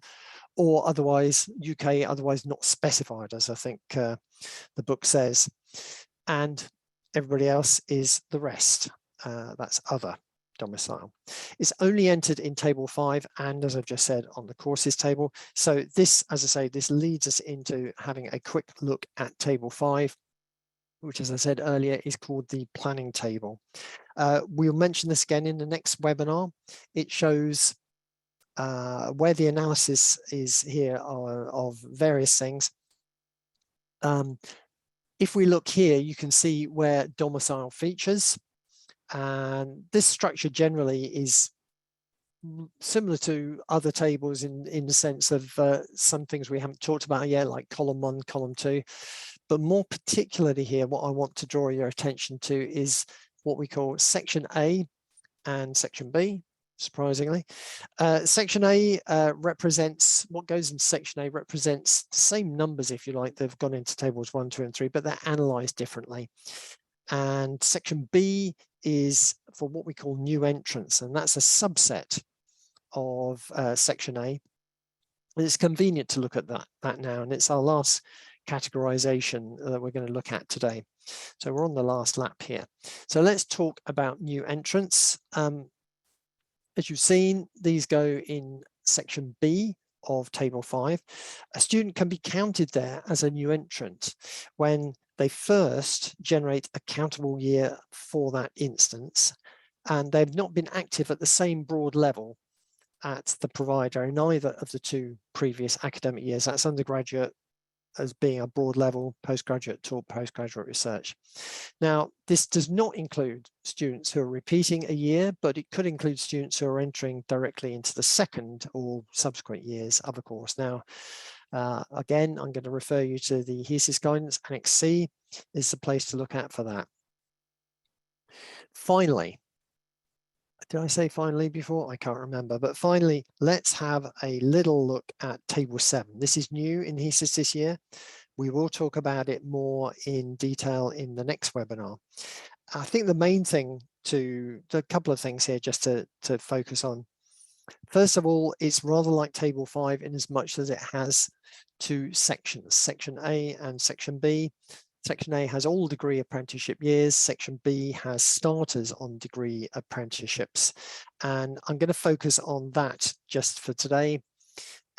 or otherwise UK, otherwise not specified, as I think the book says. And everybody else is the rest. That's other domicile. It's only entered in table 5 and, as I've just said, on the courses table. So this, as I say, this leads us into having a quick look at table 5, which, as I said earlier, is called the planning table. We'll mention this again in the next webinar. It shows where the analysis is here of various things. If we look here, you can see where domicile features. And this structure generally is similar to other tables in the sense of some things we haven't talked about yet, like column 1, column 2. But more particularly here, what I want to draw your attention to is what we call section A and section B, surprisingly. Section A represents, what goes into section A represents the same numbers, if you like, they've gone into tables 1, 2, and 3, but they're analysed differently. And section B is for what we call new entrants, and that's a subset of section A. And it's convenient to look at that now, and it's our last categorisation that we're going to look at today. So we're on the last lap here. So let's talk about new entrants. As you've seen, these go in section B of table 5. A student can be counted there as a new entrant when they first generate a countable year for that instance, and they've not been active at the same broad level at the provider in either of the two previous academic years. That's undergraduate as being a broad level, postgraduate taught postgraduate research. Now, this does not include students who are repeating a year, but it could include students who are entering directly into the second or subsequent years of a course. Now, again, I'm going to refer you to the HESES guidance. Annex C is the place to look at for that. Finally, did I say finally before? I can't remember, but finally, let's have a little look at Table 7. This is new in HESES this year. We will talk about it more in detail in the next webinar. I think the main thing a couple of things here just to focus on. First of all, it's rather like Table 5 in as much as it has two sections, Section A and Section B. Section A has all degree apprenticeship years. Section B has starters on degree apprenticeships. And I'm going to focus on that just for today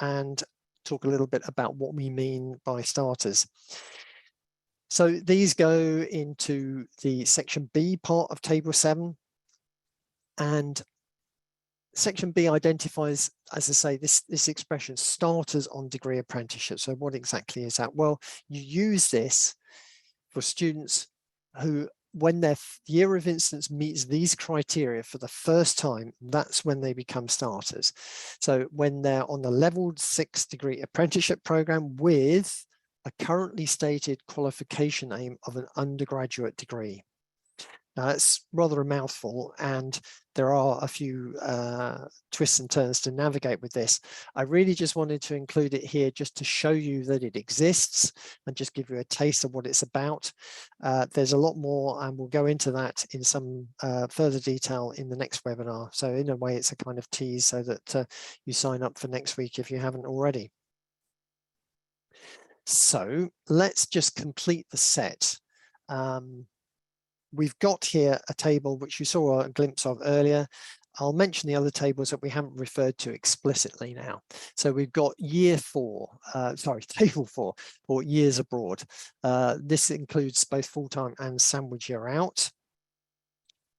and talk a little bit about what we mean by starters. So these go into the Section B part of Table 7. And Section B identifies, as I say, this expression, starters on degree apprenticeship. So what exactly is that? Well, you use this for students who, when their year of instance meets these criteria for the first time, that's when they become starters. So when they're on the level 6 degree apprenticeship program with a currently stated qualification aim of an undergraduate degree. Now that's rather a mouthful, and there are a few twists and turns to navigate with this. I really just wanted to include it here just to show you that it exists and just give you a taste of what it's about. There's a lot more, and we'll go into that in some further detail in the next webinar. So in a way, it's a kind of tease so that you sign up for next week if you haven't already. So let's just complete the set. We've got here a table which you saw a glimpse of earlier. I'll mention the other tables that we haven't referred to explicitly now. So we've got table 4 for years abroad. This includes both full-time and sandwich year out.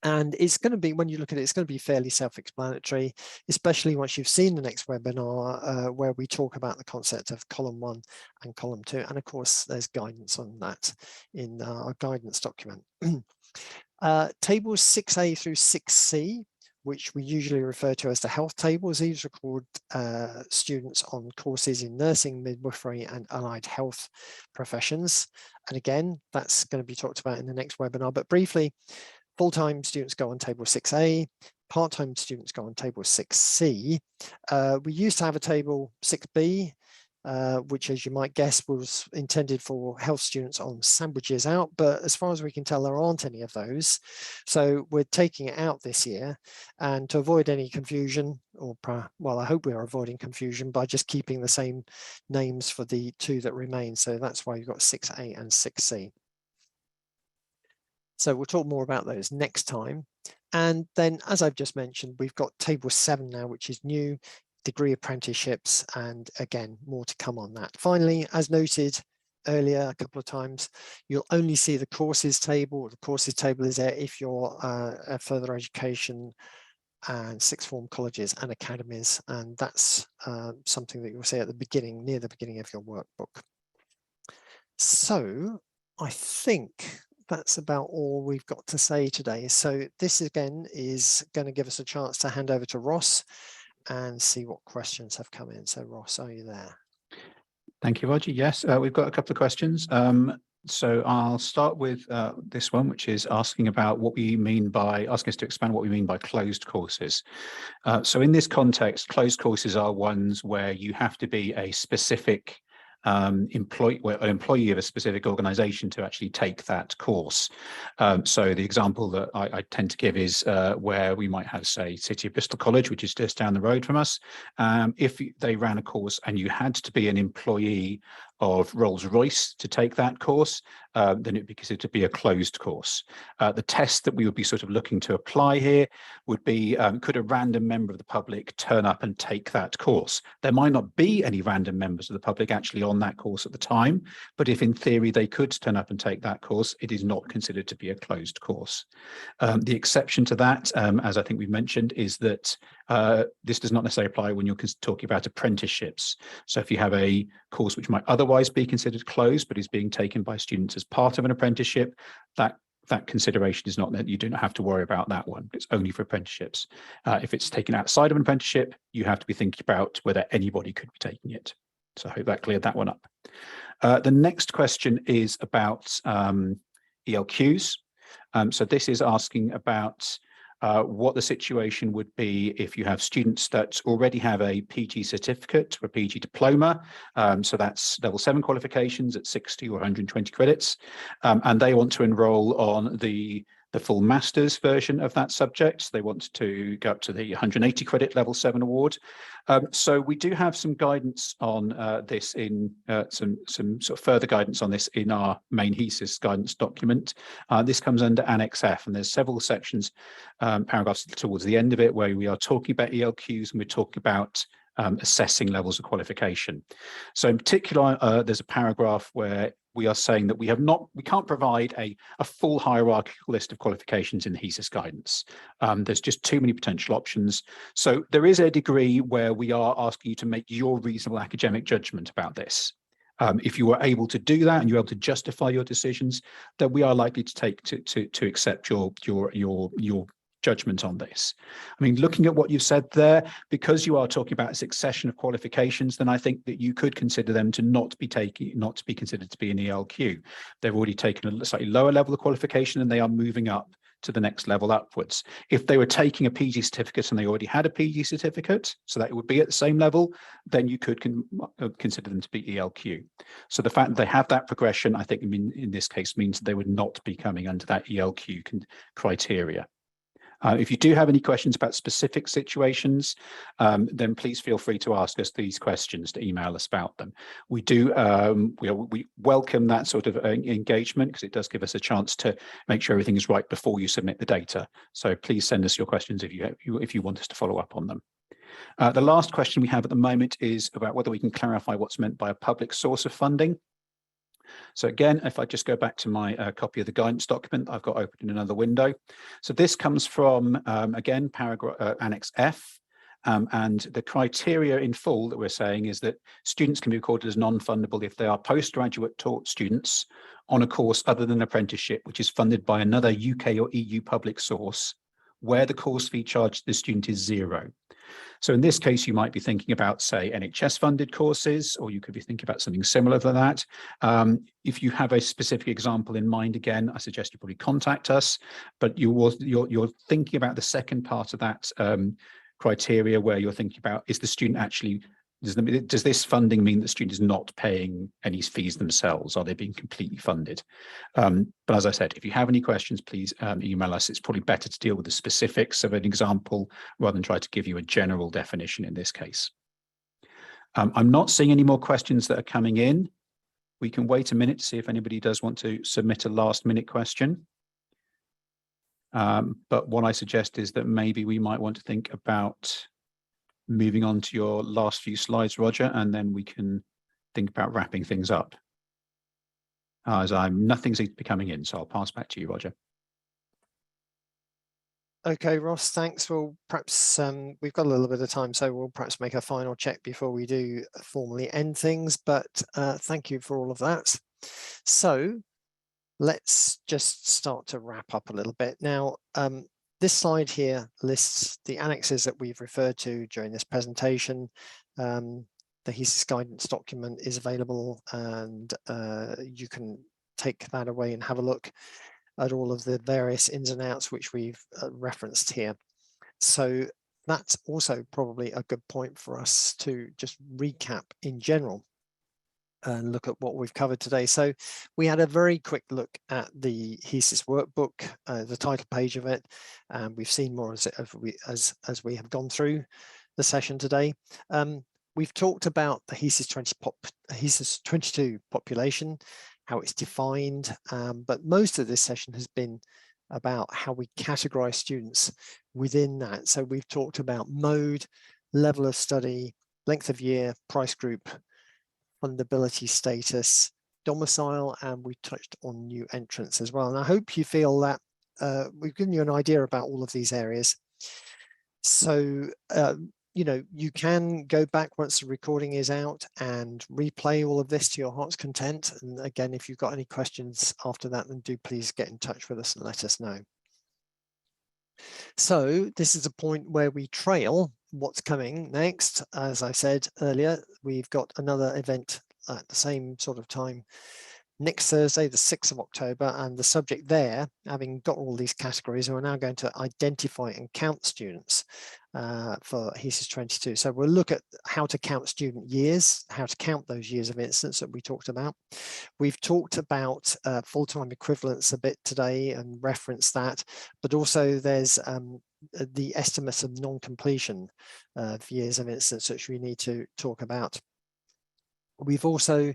And it's going to be, when you look at it, it's going to be fairly self-explanatory, especially once you've seen the next webinar where we talk about the concept of column 1 and column 2. And of course, there's guidance on that in our guidance document. Tables 6A through 6C, which we usually refer to as the health tables, these record students on courses in nursing, midwifery and allied health professions. And again, that's going to be talked about in the next webinar, but briefly, full-time students go on table 6A, part-time students go on table 6C. We used to have a table 6B, which, as you might guess, was intended for health students on sandwiches out, but as far as we can tell, there aren't any of those. So we're taking it out this year, and to avoid any confusion, or well, I hope we are avoiding confusion by just keeping the same names for the two that remain. So that's why you've got 6A and 6C. So we'll talk more about those next time. And then, as I've just mentioned, we've got table 7 now, which is new, degree apprenticeships, and again, more to come on that. Finally, as noted earlier a couple of times, you'll only see the courses table. The courses table is there if you're a further education and sixth form colleges and academies, and that's something that you'll see at the beginning, near the beginning of your workbook. So I think that's about all we've got to say today. So this again is going to give us a chance to hand over to Ross and see what questions have come in. So Ross, are you there? Thank you, Roger. Yes, we've got a couple of questions. So I'll start with this one, which is asking about what we mean by, asking us to expand what we mean by closed courses. So in this context, closed courses are ones where you have to be a specific an employee of a specific organization to actually take that course. So the example that I tend to give is where we might have, say, City of Bristol College, which is just down the road from us. If they ran a course and you had to be an employee of Rolls-Royce to take that course, then it would be considered to be a closed course. The test that we would be sort of looking to apply here would be, could a random member of the public turn up and take that course? There might not be any random members of the public actually on that course at the time, but if in theory they could turn up and take that course, it is not considered to be a closed course. The exception to that, as I think we've mentioned, is that this does not necessarily apply when you're talking about apprenticeships. So if you have a course which might otherwise be considered closed, but is being taken by students as part of an apprenticeship, that consideration is not that you do not have to worry about that one. It's only for apprenticeships. If it's taken outside of an apprenticeship, you have to be thinking about whether anybody could be taking it. So I hope that cleared that one up. The next question is about ELQs. So this is asking about what the situation would be if you have students that already have a PG certificate or a PG diploma. So that's level 7 qualifications at 60 or 120 credits. And they want to enroll on the full master's version of that subject. They want to go up to the 180 credit level 7 award. So we do have some guidance on this in some sort of further guidance on this in our main HESES guidance document. This comes under Annex F, and there's several sections, paragraphs towards the end of it, where we are talking about ELQs and we're talking about assessing levels of qualification. So in particular, there's a paragraph where we are saying that we can't provide a full hierarchical list of qualifications in the HESES guidance. There's just too many potential options. So there is a degree where we are asking you to make your reasonable academic judgment about this. If you are able to do that and you're able to justify your decisions, then we are likely to accept your judgment on this. I mean, looking at what you've said there, because you are talking about a succession of qualifications, then I think that you could consider them to not be considered to be an ELQ. They've already taken a slightly lower level of qualification and they are moving up to the next level upwards. If they were taking a PG certificate and they already had a PG certificate, so that it would be at the same level, then you could consider them to be ELQ. So the fact that they have that progression, I think in this case means they would not be coming under that ELQ criteria. If you do have any questions about specific situations, then please feel free to ask us these questions, to email us about them. We do, we welcome that sort of engagement because it does give us a chance to make sure everything is right before you submit the data. So please send us your questions if you want us to follow up on them. The last question we have at the moment is about whether we can clarify what's meant by a public source of funding. So again, if I just go back to my copy of the guidance document I've got open in another window. So this comes from, again, paragraph Annex F. And the criteria in full that we're saying is that students can be recorded as non-fundable if they are postgraduate taught students on a course other than apprenticeship, which is funded by another UK or EU public source, where the course fee charged to the student is zero. So in this case, you might be thinking about, say, NHS-funded courses, or you could be thinking about something similar to that. If you have a specific example in mind, again, I suggest you probably contact us, but you're thinking about the second part of that criteria where you're thinking about, is the student actually, does this funding mean the student is not paying any fees themselves? Are they being completely funded? But as I said, if you have any questions, please email us. It's probably better to deal with the specifics of an example rather than try to give you a general definition in this case. I'm not seeing any more questions that are coming in. We can wait a minute to see if anybody does want to submit a last-minute question. But what I suggest is that maybe we might want to think about moving on to your last few slides, Roger, and then we can think about wrapping things up. As nothing seems to be coming in, so I'll pass back to you, Roger. Okay, Ross, thanks. Well, perhaps we've got a little bit of time, so we'll perhaps make a final check before we do formally end things, but thank you for all of that. So let's just start to wrap up a little bit. Now, this slide here lists the annexes that we've referred to during this presentation. The HESES guidance document is available, and you can take that away and have a look at all of the various ins and outs which we've referenced here. So that's also probably a good point for us to just recap in general and look at what we've covered today. So we had a very quick look at the HESES workbook, the title page of it, and we've seen more as we have gone through the session today. we've talked about the HESES22 population, how it's defined, but most of this session has been about how we categorize students within that. So we've talked about mode, level of study, length of year, price group, fundability status, domicile, and we touched on new entrants as well. And I hope you feel that we've given you an idea about all of these areas. So, you know, you can go back once the recording is out and replay all of this to your heart's content. And again, if you've got any questions after that, then do please get in touch with us and let us know. So this is a point where we trail what's coming next. As I said earlier, we've got another event at the same sort of time next Thursday, the 6th of October, and the subject there, having got all these categories, we're now going to identify and count students for HESES22. So we'll look at how to count student years, how to count those years of instance that we talked about. We've talked about full-time equivalents a bit today and referenced that, but also there's the estimates of non-completion of years of instance, which we need to talk about. We've also,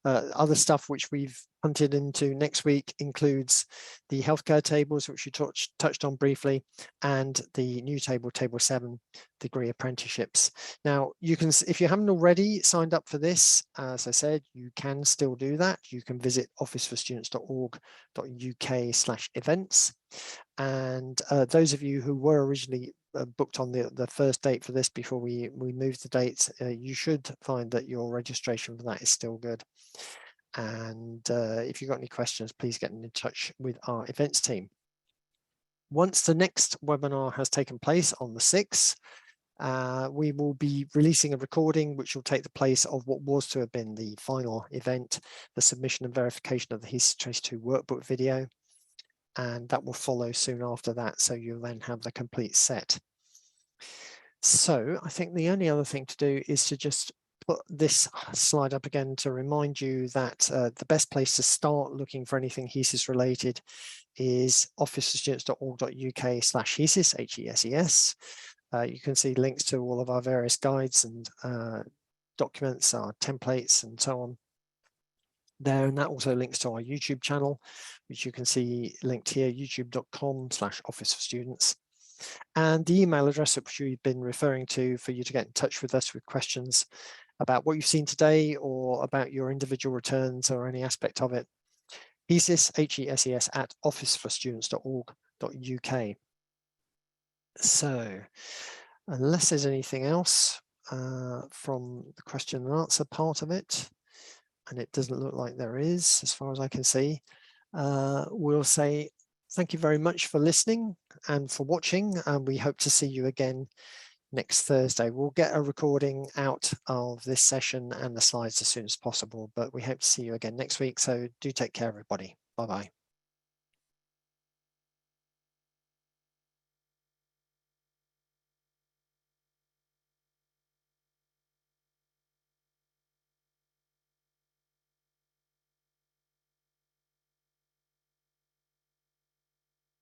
other stuff which we've punted into next week includes the healthcare tables, which we touched on briefly, and the new table, table 7, degree apprenticeships. Now, you can, if you haven't already signed up for this, as I said, you can still do that. You can visit officeforstudents.org.uk/events. And those of you who were originally booked on the first date for this before we moved the dates, you should find that your registration for that is still good. And if you've got any questions, please get in touch with our events team. Once the next webinar has taken place on the 6th, we will be releasing a recording which will take the place of what was to have been the final event, the submission and verification of the HESES22 workbook video. And that will follow soon after that, so you'll then have the complete set. So I think the only other thing to do is to just put this slide up again to remind you that the best place to start looking for anything HESES related is officeforstudents.org.uk/HESES, HESES. You can see links to all of our various guides and documents, our templates and so on there, and that also links to our YouTube channel, which you can see linked here, youtube.com/officeforstudents. And the email address which we've been referring to for you to get in touch with us with questions about what you've seen today or about your individual returns or any aspect of it, HESES, HESES at officeforstudents.org.uk. So unless there's anything else from the question and answer part of it, and it doesn't look like there is as far as I can see, we'll say thank you very much for listening and for watching, and we hope to see you again next Thursday. We'll get a recording out of this session and the slides as soon as possible, but we hope to see you again next week. So do take care, everybody. Bye-bye.